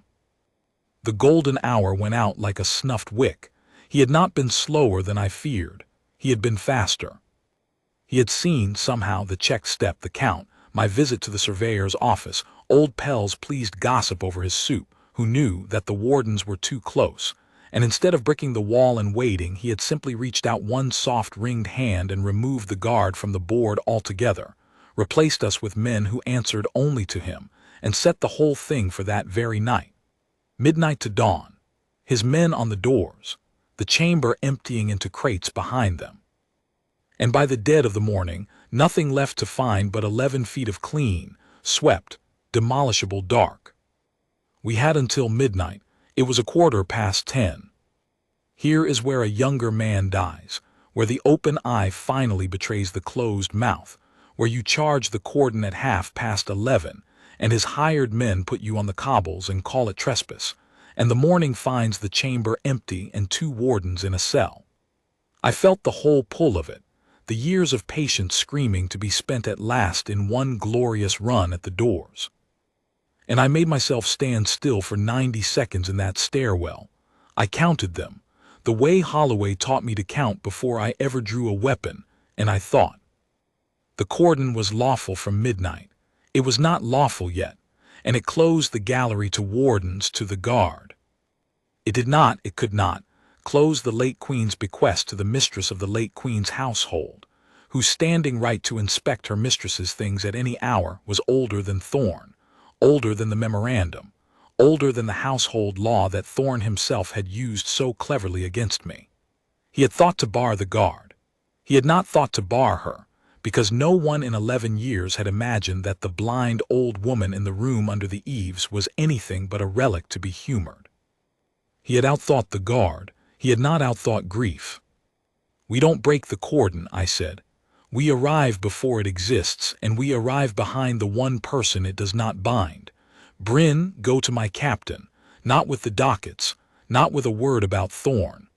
The golden hour went out like a snuffed wick. He had not been slower than I feared. He had been faster. He had seen, somehow, the check step, the count, my visit to the surveyor's office, old Pell's pleased gossip over his soup, who knew that the wardens were too close, and instead of bricking the wall and waiting, he had simply reached out one soft ringed hand and removed the guard from the board altogether, replaced us with men who answered only to him, and set the whole thing for that very night. Midnight to dawn, his men on the doors, the chamber emptying into crates behind them. And by the dead of the morning, nothing left to find but 11 feet of clean, swept, demolishable dark. We had until midnight. It was 10:15. Here is where a younger man dies, where the open eye finally betrays the closed mouth, where you charge the cordon at 11:30, and his hired men put you on the cobbles and call it trespass, and the morning finds the chamber empty and 2 wardens in a cell. I felt the whole pull of it, the years of patience screaming to be spent at last in one glorious run at the doors. And I made myself stand still for 90 seconds in that stairwell. I counted them, the way Holloway taught me to count before I ever drew a weapon, and I thought. The cordon was lawful from midnight. It was not lawful yet, and it closed the gallery to wardens, to the guard. It could not, close the late Queen's bequest to the mistress of the late Queen's household, whose standing right to inspect her mistress's things at any hour was older than Thorne, older than the memorandum, older than the household law that Thorne himself had used so cleverly against me. He had thought to bar the guard. He had not thought to bar her, because no one in 11 years had imagined that the blind old woman in the room under the eaves was anything but a relic to be humored. He had outthought the guard. He had not outthought grief. We don't break the cordon, I said. We arrive before it exists, and we arrive behind the one person it does not bind. Bryn, go to my captain, not with the dockets, not with a word about Thorne.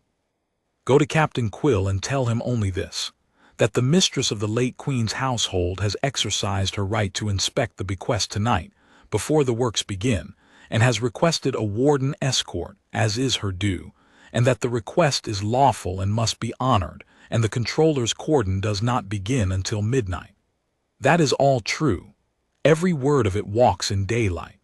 Go to Captain Quill and tell him only this, that the mistress of the late Queen's household has exercised her right to inspect the bequest tonight, before the works begin, and has requested a warden escort, as is her due, and that the request is lawful and must be honored, and the Comptroller's cordon does not begin until midnight. That is all true. Every word of it walks in daylight.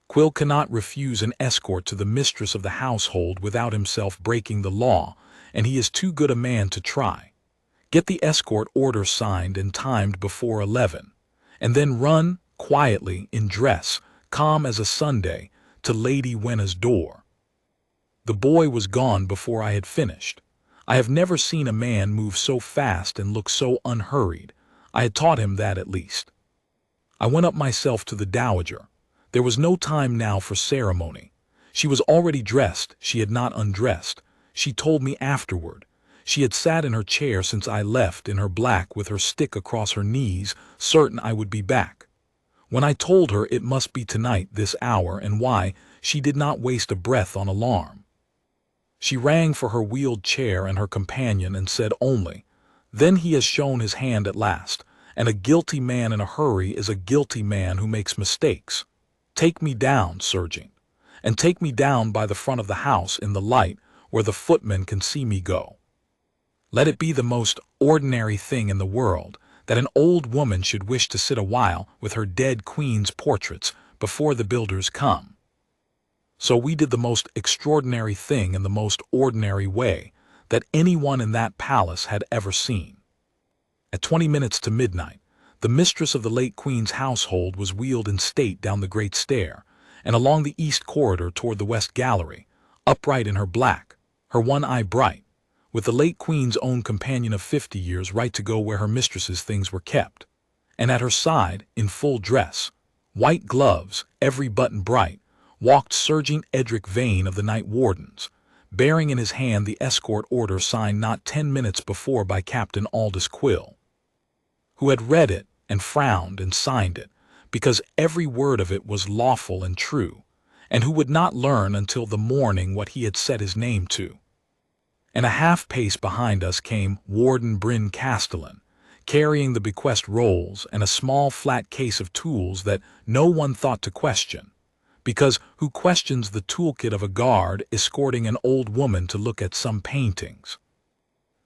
Quill cannot refuse an escort to the mistress of the household without himself breaking the law, and he is too good a man to try. Get the escort order signed and timed before 11, and then run, quietly, in dress, calm as a Sunday, to Lady Wenna's door. The boy was gone before I had finished. I have never seen a man move so fast and look so unhurried. I had taught him that at least. I went up myself to the dowager. There was no time now for ceremony. She was already dressed. She had not undressed. She told me afterward. She had sat in her chair since I left, in her black, with her stick across her knees, certain I would be back. When I told her it must be tonight, this hour, and why, she did not waste a breath on alarm. She rang for her wheeled chair and her companion and said only, "Then he has shown his hand at last, and a guilty man in a hurry is a guilty man who makes mistakes. Take me down, Serjeant, and take me down by the front of the house in the light, where the footmen can see me go. Let it be the most ordinary thing in the world that an old woman should wish to sit a while with her dead queen's portraits before the builders come." So we did the most extraordinary thing in the most ordinary way that anyone in that palace had ever seen. At 20 minutes to midnight, the mistress of the late Queen's household was wheeled in state down the great stair, and along the east corridor toward the west gallery, upright in her black, her one eye bright, with the late Queen's own companion of 50 years right to go where her mistress's things were kept, and at her side, in full dress, white gloves, every button bright, walked Serjeant Edric Vane of the Night Wardens, bearing in his hand the escort order signed not 10 minutes before by Captain Aldous Quill, who had read it and frowned and signed it, because every word of it was lawful and true, and who would not learn until the morning what he had set his name to. And a half-pace behind us came Warden Bryn Castellan, carrying the bequest rolls and a small flat case of tools that no one thought to question, because who questions the toolkit of a guard escorting an old woman to look at some paintings?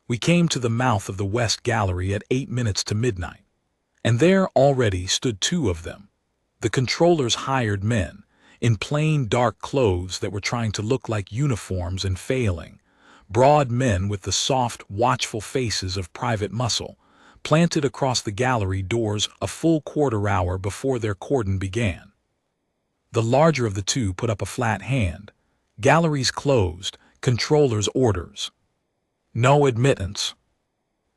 We came to the mouth of the West Gallery at 8 minutes to midnight, and there already stood two of them, the Comptroller's hired men, in plain dark clothes that were trying to look like uniforms and failing, broad men with the soft, watchful faces of private muscle, planted across the gallery doors a full quarter-hour before their cordon began. The larger of the two put up a flat hand. Galleries closed, Comptroller's orders. No admittance.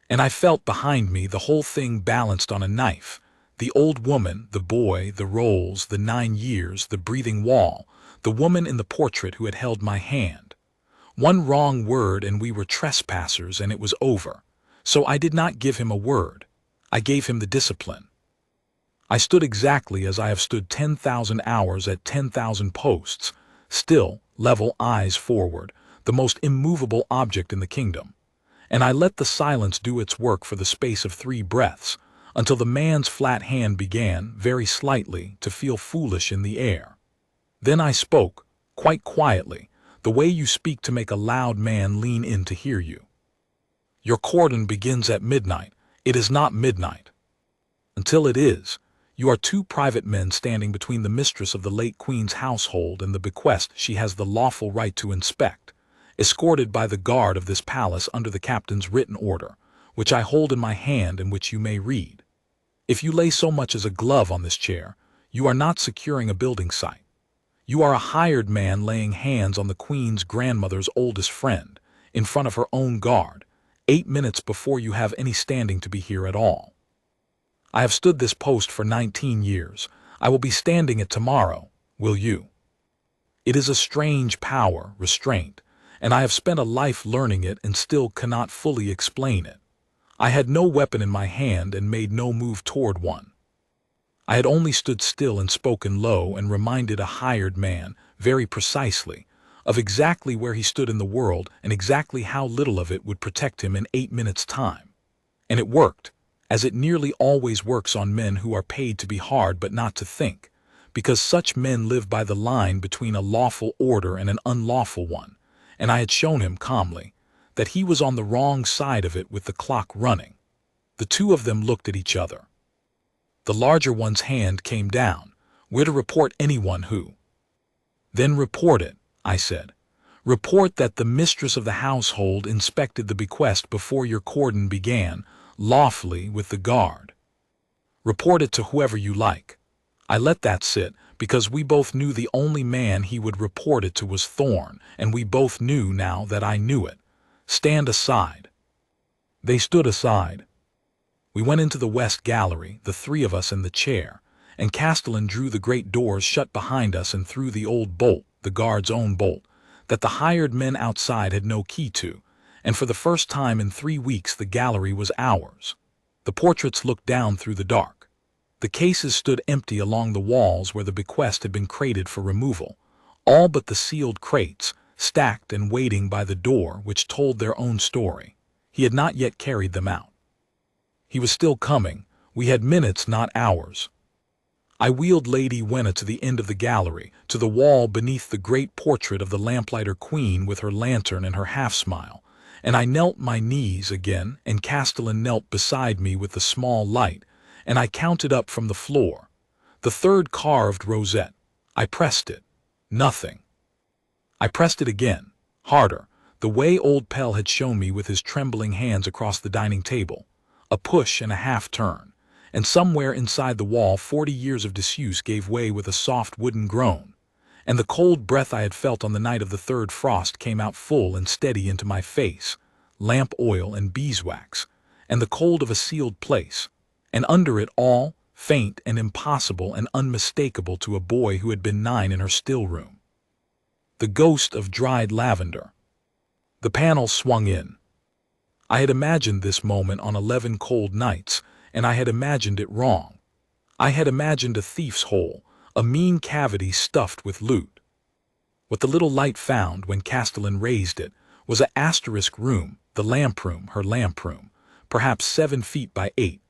And I felt behind me the whole thing balanced on a knife. The old woman, the boy, the rolls, the 9 years, the breathing wall, the woman in the portrait who had held my hand. One wrong word and we were trespassers and it was over. So I did not give him a word. I gave him the discipline. I stood exactly as I have stood 10,000 hours at 10,000 posts, still, level, eyes forward, the most immovable object in the kingdom. And I let the silence do its work for the space of 3 breaths, until the man's flat hand began, very slightly, to feel foolish in the air. Then I spoke, quite quietly, the way you speak to make a loud man lean in to hear you. Your cordon begins at midnight. It is not midnight. Until it is, you are 2 private men standing between the mistress of the late Queen's household and the bequest she has the lawful right to inspect, escorted by the guard of this palace under the captain's written order, which I hold in my hand and which you may read. If you lay so much as a glove on this chair, you are not securing a building site. You are a hired man laying hands on the Queen's grandmother's oldest friend, in front of her own guard, 8 minutes before you have any standing to be here at all. I have stood this post for 19 years. I will be standing it tomorrow, will you? It is a strange power, restraint, and I have spent a life learning it and still cannot fully explain it. I had no weapon in my hand and made no move toward one. I had only stood still and spoken low and reminded a hired man, very precisely, of exactly where he stood in the world and exactly how little of it would protect him in 8 minutes' time. And it worked, as it nearly always works on men who are paid to be hard but not to think, because such men live by the line between a lawful order and an unlawful one, and I had shown him calmly that he was on the wrong side of it with the clock running. The two of them looked at each other. The larger one's hand came down. We're to report anyone who. Then report it, I said. Report that the mistress of the household inspected the bequest before your cordon began, lawfully with the guard. Report it to whoever you like. I let that sit, because we both knew the only man he would report it to was Thorne, and we both knew now that I knew it. Stand aside. They stood aside. We went into the West Gallery, the 3 of us in the chair, and Castellan drew the great doors shut behind us and threw the old bolt, the guard's own bolt, that the hired men outside had no key to, and for the first time in 3 weeks the gallery was ours. The portraits looked down through the dark. The cases stood empty along the walls where the bequest had been crated for removal, all but the sealed crates, stacked and waiting by the door, which told their own story. He had not yet carried them out. He was still coming. We had minutes, not hours. I wheeled Lady Wenna to the end of the gallery, to the wall beneath the great portrait of the Lamplighter Queen with her lantern and her half-smile, and I knelt my knees again, and Castellan knelt beside me with the small light, and I counted up from the floor. The 3rd carved rosette. I pressed it. Nothing. I pressed it again, harder, the way old Pell had shown me with his trembling hands across the dining table. A push and a half-turn, and somewhere inside the wall 40 years of disuse gave way with a soft wooden groan, and the cold breath I had felt on the night of the 3rd frost came out full and steady into my face, lamp oil and beeswax, and the cold of a sealed place, and under it all, faint and impossible and unmistakable to a boy who had been 9 in her still room. The ghost of dried lavender. The panel swung in. I had imagined this moment on 11 cold nights, and I had imagined it wrong. I had imagined a thief's hole, a mean cavity stuffed with loot. What the little light found when Castellan raised it was an asterisk room, the lamp room, her lamp room, perhaps 7 feet by 8,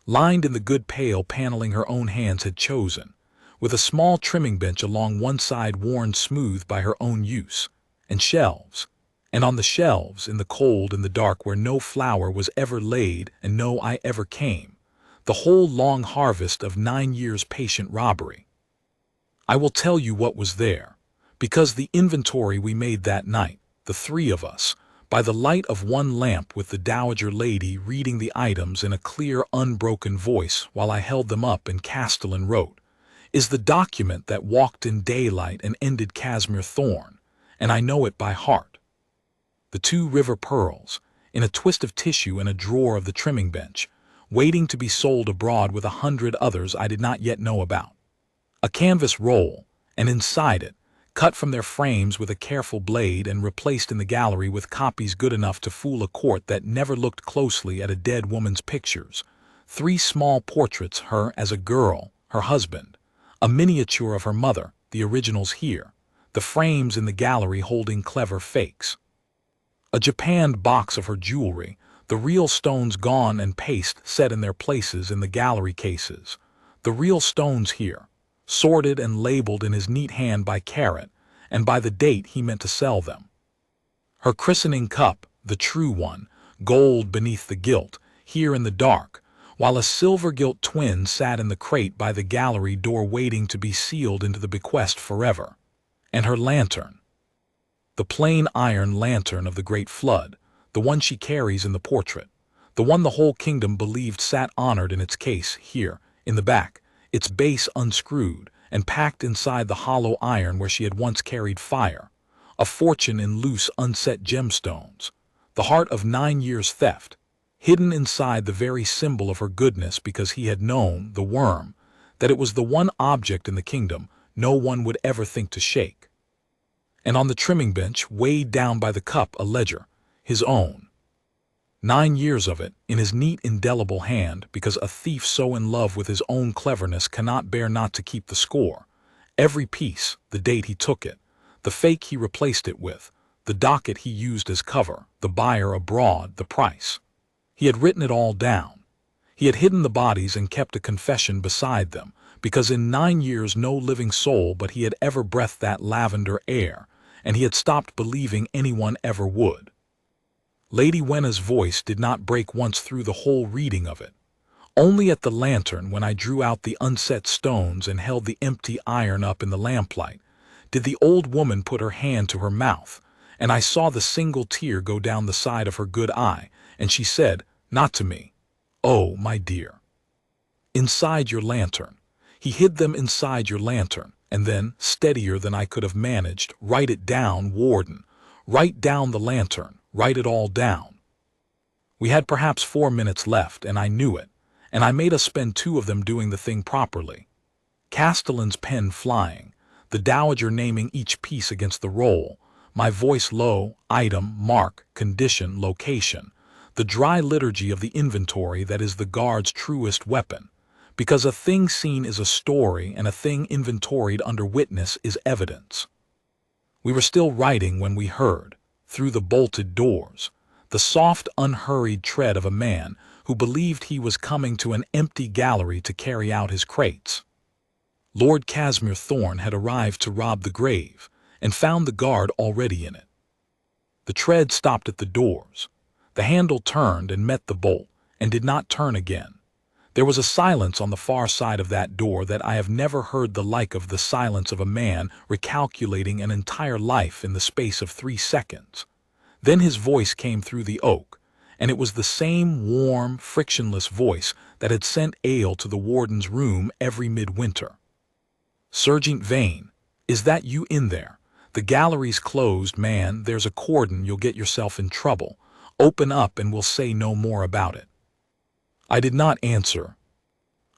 lined in the good pale paneling her own hands had chosen, with a small trimming bench along one side worn smooth by her own use, and shelves. And on the shelves, in the cold and the dark where no flower was ever laid and no eye ever came, the whole long harvest of 9 years' patient robbery. I will tell you what was there, because the inventory we made that night, the 3 of us, by the light of one lamp with the dowager lady reading the items in a clear, unbroken voice while I held them up and Castellan wrote, is the document that walked in daylight and ended Casmir Thorne, and I know it by heart. The 2 river pearls, in a twist of tissue in a drawer of the trimming bench, waiting to be sold abroad with 100 others I did not yet know about. A canvas roll, and inside it, cut from their frames with a careful blade and replaced in the gallery with copies good enough to fool a court that never looked closely at a dead woman's pictures, 3 small portraits, her as a girl, her husband, a miniature of her mother, the originals here, the frames in the gallery holding clever fakes. A japanned box of her jewelry, the real stones gone and paste set in their places in the gallery cases, the real stones here, sorted and labeled in his neat hand by carat, and by the date he meant to sell them. Her christening cup, the true one, gold beneath the gilt, here in the dark, while a silver-gilt twin sat in the crate by the gallery door waiting to be sealed into the bequest forever. And her lantern. The plain iron lantern of the great flood, the one she carries in the portrait, the one the whole kingdom believed sat honored in its case here, in the back, its base unscrewed and packed inside the hollow iron where she had once carried fire, a fortune in loose unset gemstones, the heart of 9 years' theft, hidden inside the very symbol of her goodness because he had known, the worm, that it was the one object in the kingdom no one would ever think to shake. And on the trimming bench, weighed down by the cup, a ledger, his own. 9 years of it, in his neat indelible hand, because a thief so in love with his own cleverness cannot bear not to keep the score. Every piece, the date he took it, the fake he replaced it with, the docket he used as cover, the buyer abroad, the price. He had written it all down. He had hidden the bodies and kept a confession beside them, because in 9 years no living soul but he had ever breathed that lavender air, and he had stopped believing anyone ever would. Lady Wenna's voice did not break once through the whole reading of it. Only at the lantern, when I drew out the unset stones and held the empty iron up in the lamplight, did the old woman put her hand to her mouth, and I saw the single tear go down the side of her good eye, and she said, not to me, "Oh, my dear. Inside your lantern. He hid them inside your lantern, and then, steadier than I could have managed, write it down, Warden. Write down the lantern, write it all down." We had perhaps 4 minutes left, and I knew it, and I made us spend 2 of them doing the thing properly. Castellan's pen flying, the dowager naming each piece against the roll, my voice low, item, mark, condition, location, the dry liturgy of the inventory that is the guard's truest weapon, because a thing seen is a story and a thing inventoried under witness is evidence. We were still writing when we heard, through the bolted doors, the soft, unhurried tread of a man who believed he was coming to an empty gallery to carry out his crates. Lord Casmir Thorne had arrived to rob the grave, and found the guard already in it. The tread stopped at the doors. The handle turned and met the bolt, and did not turn again. There was a silence on the far side of that door that I have never heard the like of, the silence of a man recalculating an entire life in the space of 3 seconds. Then his voice came through the oak, and it was the same warm, frictionless voice that had sent ale to the warden's room every midwinter. "Serjeant Vane, is that you in there? The gallery's closed, man. There's a cordon, you'll get yourself in trouble. Open up and we'll say no more about it." I did not answer.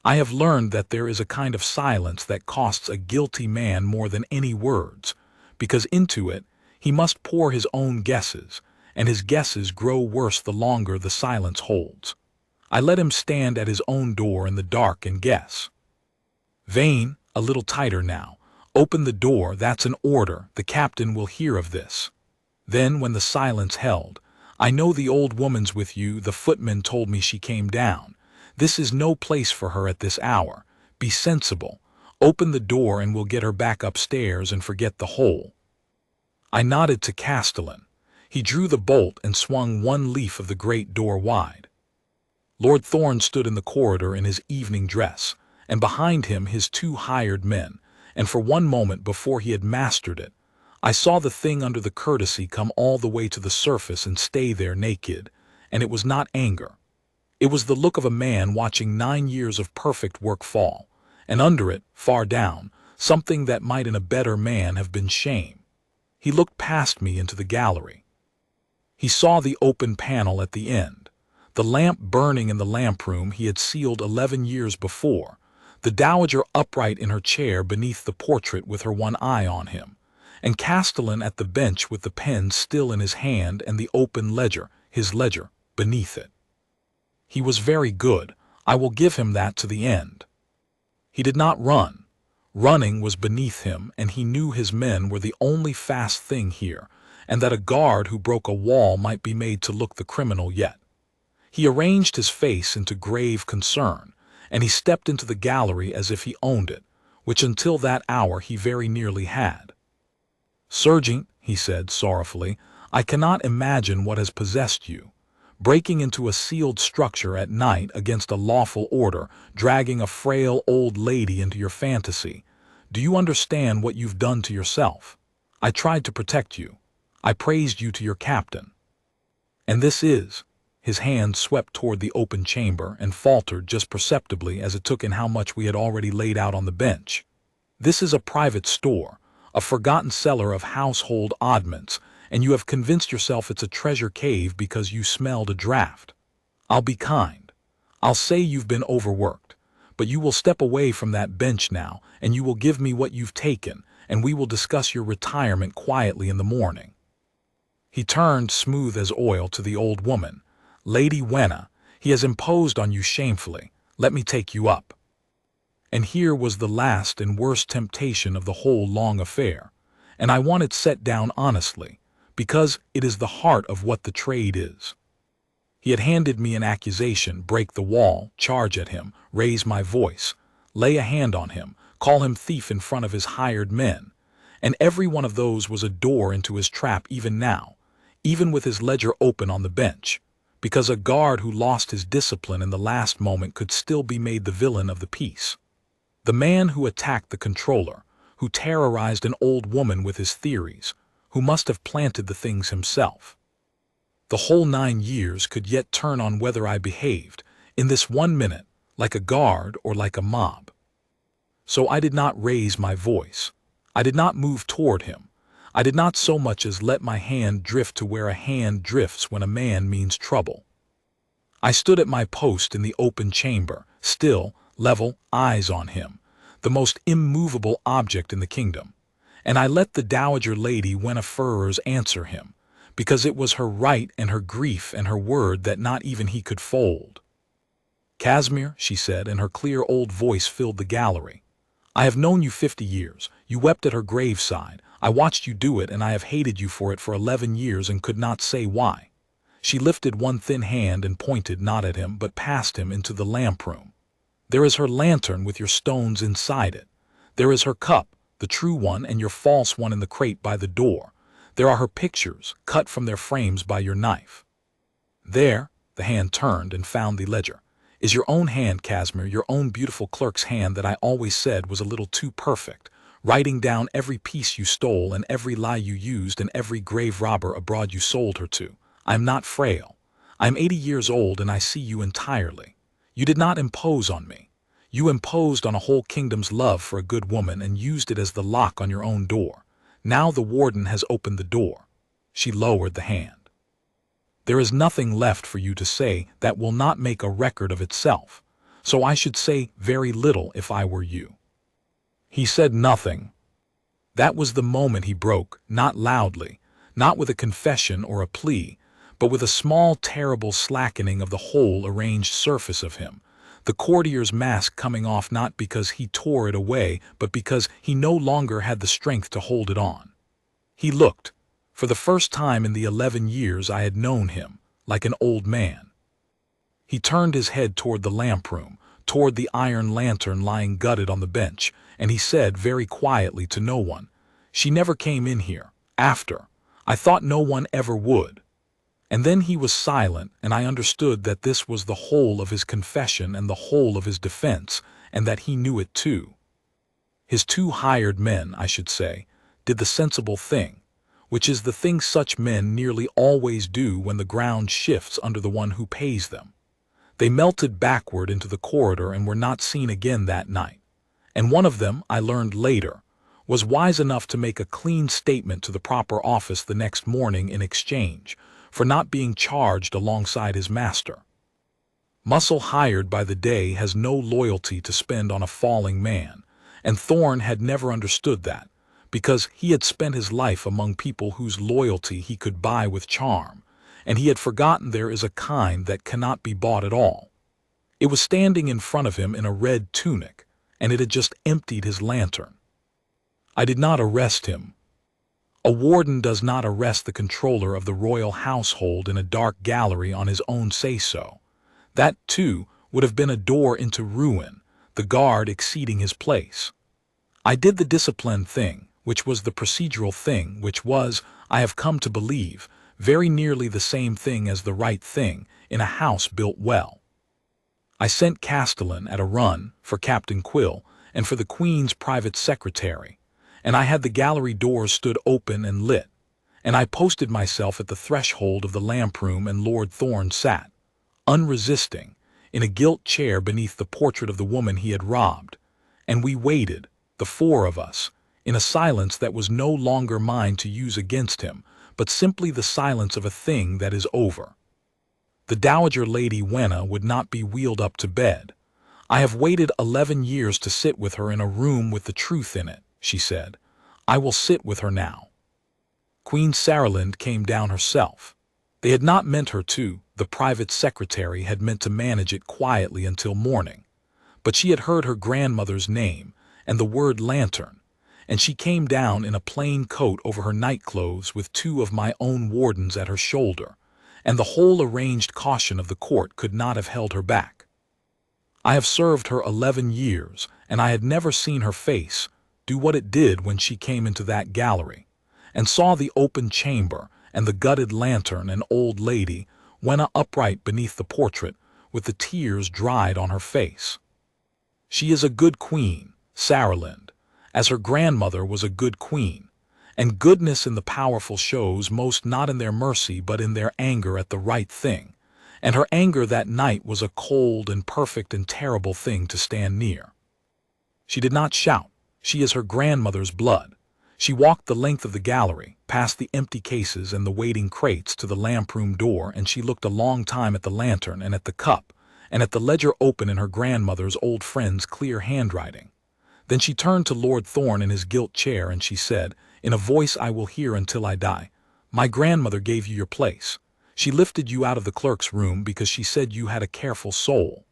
I have learned that there is a kind of silence that costs a guilty man more than any words, because into it he must pour his own guesses, and his guesses grow worse the longer the silence holds. I let him stand at his own door in the dark and guess. Vane, a little tighter now. Open the door, that's an order, the captain will hear of this. Then, when the silence held, I know the old woman's with you, the footman told me she came down. This is no place for her at this hour. Be sensible. Open the door and we'll get her back upstairs and forget the whole. I nodded to Castellan. He drew the bolt and swung one leaf of the great door wide. Lord Thorne stood in the corridor in his evening dress, and behind him his 2 hired men, and for one moment before he had mastered it, I saw the thing under the courtesy come all the way to the surface and stay there naked, and it was not anger. It was the look of a man watching 9 years of perfect work fall, and under it, far down, something that might in a better man have been shame. He looked past me into the gallery. He saw the open panel at the end, the lamp burning in the lamp room he had sealed 11 years before, the dowager upright in her chair beneath the portrait with her one eye on him, and Castellan at the bench with the pen still in his hand and the open ledger, his ledger, beneath it. He was very good, I will give him that to the end. He did not run. Running was beneath him, and he knew his men were the only fast thing here, and that a guard who broke a wall might be made to look the criminal yet. He arranged his face into grave concern, and he stepped into the gallery as if he owned it, which until that hour he very nearly had. "Serjeant," he said sorrowfully, "I cannot imagine what has possessed you. Breaking into a sealed structure at night against a lawful order, dragging a frail old lady into your fantasy. Do you understand what you've done to yourself? I tried to protect you. I praised you to your captain. And this is—" his hand swept toward the open chamber and faltered just perceptibly as it took in how much we had already laid out on the bench. "This is a private store, a forgotten cellar of household oddments, and you have convinced yourself it's a treasure cave because you smelled a draft. I'll be kind. I'll say you've been overworked, but you will step away from that bench now, and you will give me what you've taken, and we will discuss your retirement quietly in the morning." He turned, smooth as oil, to the old woman. "Lady Wenna, he has imposed on you shamefully. Let me take you up." And here was the last and worst temptation of the whole long affair, and I want it set down honestly, because it is the heart of what the trade is. He had handed me an accusation, break the wall, charge at him, raise my voice, lay a hand on him, call him thief in front of his hired men, and every one of those was a door into his trap even now, even with his ledger open on the bench, because a guard who lost his discipline in the last moment could still be made the villain of the piece. The man who attacked the Comptroller, who terrorized an old woman with his theories, who must have planted the things himself. The whole 9 years could yet turn on whether I behaved, in this 1 minute, like a guard or like a mob. So I did not raise my voice. I did not move toward him. I did not so much as let my hand drift to where a hand drifts when a man means trouble. I stood at my post in the open chamber, still, level, eyes on him, the most immovable object in the kingdom, and I let the dowager lady Wenna Furrers answer him, because it was her right and her grief and her word that not even he could fold. "Casmir," she said, and her clear old voice filled the gallery, "I have known you 50 years. You wept at her graveside. I watched you do it, and I have hated you for it for 11 years and could not say why." She lifted one thin hand and pointed not at him but past him into the lamp room. "There is her lantern with your stones inside it. There is her cup, the true one, and your false one in the crate by the door. There are her pictures, cut from their frames by your knife. There," the hand turned and found the ledger, "is your own hand, Casmir, your own beautiful clerk's hand that I always said was a little too perfect, writing down every piece you stole and every lie you used and every grave robber abroad you sold her to. I am not frail. I am 80 years old and I see you entirely. You did not impose on me. You imposed on a whole kingdom's love for a good woman and used it as the lock on your own door. Now the warden has opened the door." She lowered the hand. "There is nothing left for you to say that will not make a record of itself, so I should say very little if I were you." He said nothing. That was the moment he broke, not loudly, not with a confession or a plea, but with a small, terrible slackening of the whole arranged surface of him, the courtier's mask coming off not because he tore it away, but because he no longer had the strength to hold it on. He looked, for the first time in the 11 years I had known him, like an old man. He turned his head toward the lamp room, toward the iron lantern lying gutted on the bench, and he said very quietly to no one, "She never came in here, after. I thought no one ever would." And then he was silent, and I understood that this was the whole of his confession and the whole of his defense, and that he knew it too. His 2 hired men, I should say, did the sensible thing, which is the thing such men nearly always do when the ground shifts under the one who pays them. They melted backward into the corridor and were not seen again that night, and one of them, I learned later, was wise enough to make a clean statement to the proper office the next morning in exchange for not being charged alongside his master. Muscle hired by the day has no loyalty to spend on a falling man, and Thorne had never understood that, because he had spent his life among people whose loyalty he could buy with charm, and he had forgotten there is a kind that cannot be bought at all. It was standing in front of him in a red tunic, and it had just emptied his lantern. I did not arrest him. A warden does not arrest the controller of the royal household in a dark gallery on his own say-so. That, too, would have been a door into ruin, the guard exceeding his place. I did the disciplined thing, which was the procedural thing, which was, I have come to believe, very nearly the same thing as the right thing in a house built well. I sent Castellan at a run for Captain Quill and for the Queen's private secretary, and I had the gallery doors stood open and lit, and I posted myself at the threshold of the lamp room, and Lord Thorne sat, unresisting, in a gilt chair beneath the portrait of the woman he had robbed, and we waited, the 4 of us, in a silence that was no longer mine to use against him, but simply the silence of a thing that is over. The Dowager Lady Wenna would not be wheeled up to bed. "I have waited 11 years to sit with her in a room with the truth in it," she said. "I will sit with her now." Queen Saralind came down herself. They had not meant her to, the private secretary had meant to manage it quietly until morning, but she had heard her grandmother's name and the word lantern, and she came down in a plain coat over her nightclothes with 2 of my own wardens at her shoulder, and the whole arranged caution of the court could not have held her back. I have served her 11 years, and I had never seen her face do what it did when she came into that gallery, and saw the open chamber and the gutted lantern and old lady, Wenna upright beneath the portrait, with the tears dried on her face. She is a good queen, Saralind, as her grandmother was a good queen, and goodness in the powerful shows most not in their mercy but in their anger at the right thing, and her anger that night was a cold and perfect and terrible thing to stand near. She did not shout. She is her grandmother's blood. She walked the length of the gallery, past the empty cases and the waiting crates to the lamp-room door, and she looked a long time at the lantern and at the cup, and at the ledger open in her grandmother's old friend's clear handwriting. Then she turned to Lord Thorne in his gilt chair, and she said, in a voice I will hear until I die, "My grandmother gave you your place. She lifted you out of the clerk's room because she said you had a careful soul."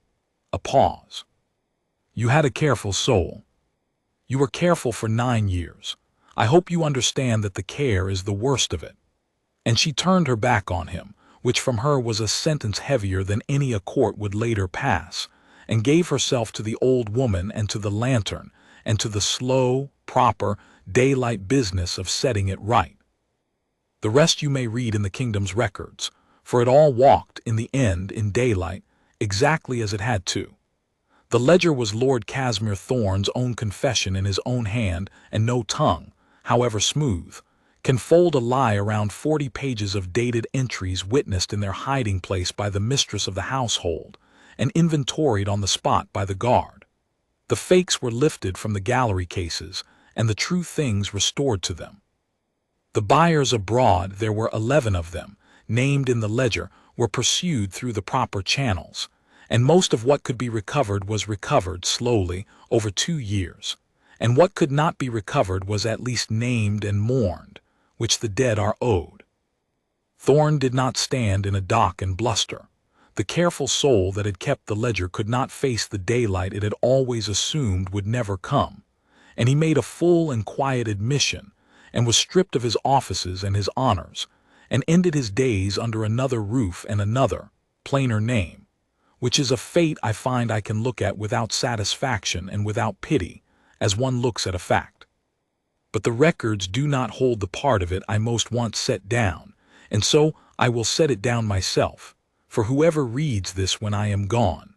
A pause. "You had a careful soul. You were careful for 9 years. I hope you understand that the care is the worst of it." And she turned her back on him, which from her was a sentence heavier than any a court would later pass, and gave herself to the old woman and to the lantern, and to the slow, proper, daylight business of setting it right. The rest you may read in the kingdom's records, for it all walked, in the end, in daylight, exactly as it had to. The ledger was Lord Casmir Thorne's own confession in his own hand, and no tongue, however smooth, can fold a lie around 40 pages of dated entries witnessed in their hiding place by the mistress of the household, and inventoried on the spot by the guard. The fakes were lifted from the gallery cases, and the true things restored to them. The buyers abroad, there were 11 of them, named in the ledger, were pursued through the proper channels, and most of what could be recovered was recovered slowly over 2 years, and what could not be recovered was at least named and mourned, which the dead are owed. Thorne did not stand in a dock and bluster. The careful soul that had kept the ledger could not face the daylight it had always assumed would never come, and he made a full and quiet admission, and was stripped of his offices and his honors, and ended his days under another roof and another, plainer name, which is a fate I find I can look at without satisfaction and without pity, as one looks at a fact. But the records do not hold the part of it I most want set down, and so I will set it down myself, for whoever reads this when I am gone.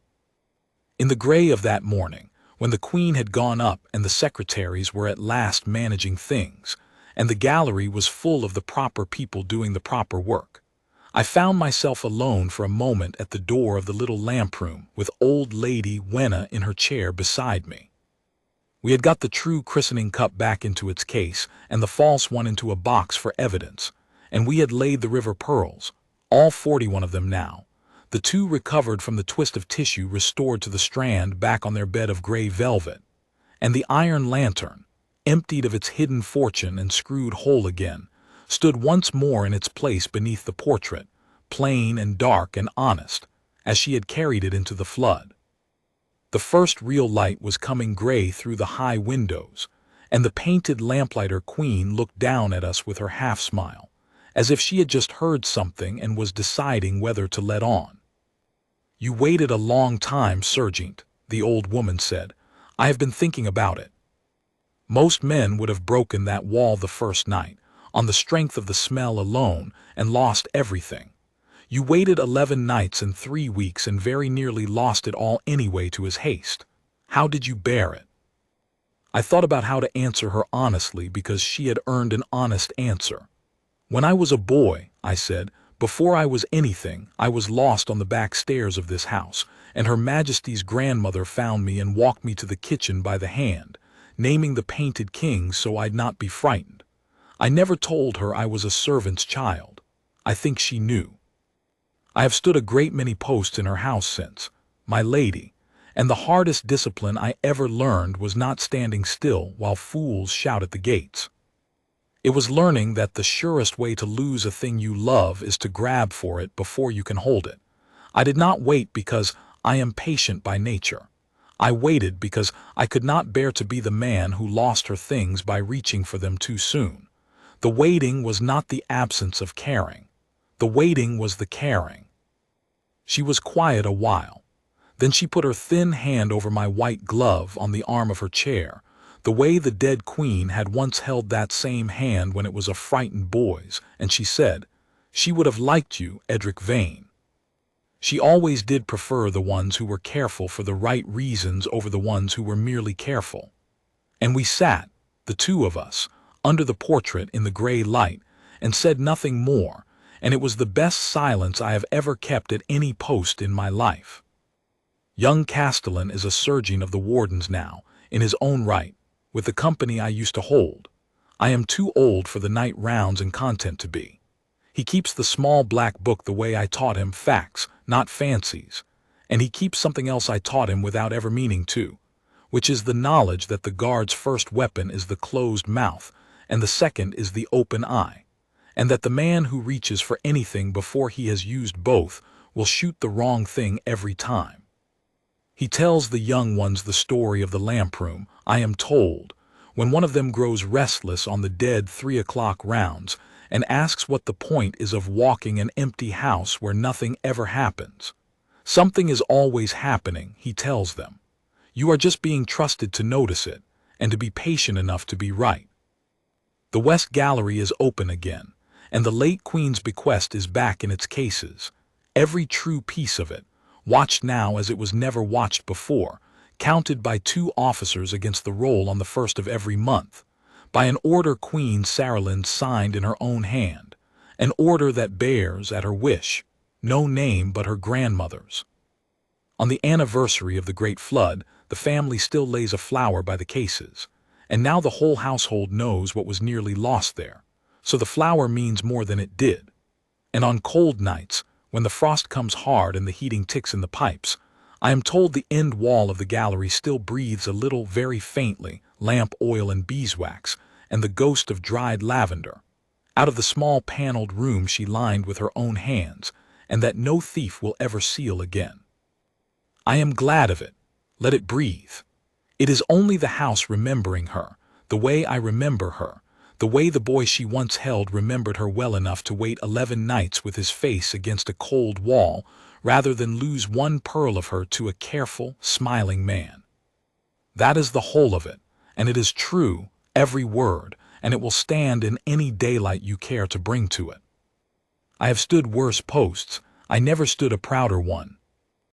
In the gray of that morning, when the Queen had gone up and the secretaries were at last managing things, and the gallery was full of the proper people doing the proper work, I found myself alone for a moment at the door of the little lamp room with old Lady Wenna in her chair beside me. We had got the true christening cup back into its case and the false one into a box for evidence, and we had laid the river pearls, all 41 of them now, the 2 recovered from the twist of tissue restored to the strand back on their bed of gray velvet, and the iron lantern, emptied of its hidden fortune and screwed whole again, stood once more in its place beneath the portrait, plain and dark and honest, as she had carried it into the flood. The first real light was coming gray through the high windows, and the painted Lamplighter Queen looked down at us with her half-smile, as if she had just heard something and was deciding whether to let on. "You waited a long time, Serjeant," the old woman said. "I have been thinking about it. Most men would have broken that wall the first night, on the strength of the smell alone, and lost everything. You waited 11 nights and 3 weeks and very nearly lost it all anyway to his haste. How did you bear it?" I thought about how to answer her honestly because she had earned an honest answer. "When I was a boy," I said, "before I was anything, I was lost on the back stairs of this house, and Her Majesty's grandmother found me and walked me to the kitchen by the hand, naming the painted king so I'd not be frightened. I never told her I was a servant's child. I think she knew. I have stood a great many posts in her house since, my lady, and the hardest discipline I ever learned was not standing still while fools shout at the gates. It was learning that the surest way to lose a thing you love is to grab for it before you can hold it. I did not wait because I am patient by nature. I waited because I could not bear to be the man who lost her things by reaching for them too soon. The waiting was not the absence of caring. The waiting was the caring." She was quiet a while. Then she put her thin hand over my white glove on the arm of her chair, the way the dead Queen had once held that same hand when it was a frightened boy's, and she said, "She would have liked you, Edric Vane. She always did prefer the ones who were careful for the right reasons over the ones who were merely careful." And we sat, the 2 of us, under the portrait in the gray light, and said nothing more, and it was the best silence I have ever kept at any post in my life. Young Castellan is a Serjeant of the Wardens now, in his own right, with the company I used to hold. I am too old for the night rounds and content to be. He keeps the small black book the way I taught him facts, not fancies, and he keeps something else I taught him without ever meaning to, which is the knowledge that the guard's first weapon is the closed mouth, and the second is the open eye, and that the man who reaches for anything before he has used both will shoot the wrong thing every time. He tells the young ones the story of the lamp room, I am told, when one of them grows restless on the dead 3 o'clock rounds and asks what the point is of walking an empty house where nothing ever happens. Something is always happening, he tells them. You are just being trusted to notice it, and to be patient enough to be right. The West Gallery is open again, and the late Queen's bequest is back in its cases, every true piece of it, watched now as it was never watched before, counted by 2 officers against the roll on the 1st of every month, by an order Queen Saralind signed in her own hand, an order that bears, at her wish, no name but her grandmother's. On the anniversary of the Great Flood, the family still lays a flower by the cases, and now the whole household knows what was nearly lost there, so the flower means more than it did. And on cold nights, when the frost comes hard and the heating ticks in the pipes, I am told the end wall of the gallery still breathes a little, very faintly, lamp oil and beeswax, and the ghost of dried lavender, out of the small paneled room she lined with her own hands, and that no thief will ever seal again. I am glad of it. Let it breathe. It is only the house remembering her, the way I remember her, the way the boy she once held remembered her well enough to wait 11 nights with his face against a cold wall, rather than lose one pearl of her to a careful, smiling man. That is the whole of it, and it is true, every word, and it will stand in any daylight you care to bring to it. I have stood worse posts, I never stood a prouder one,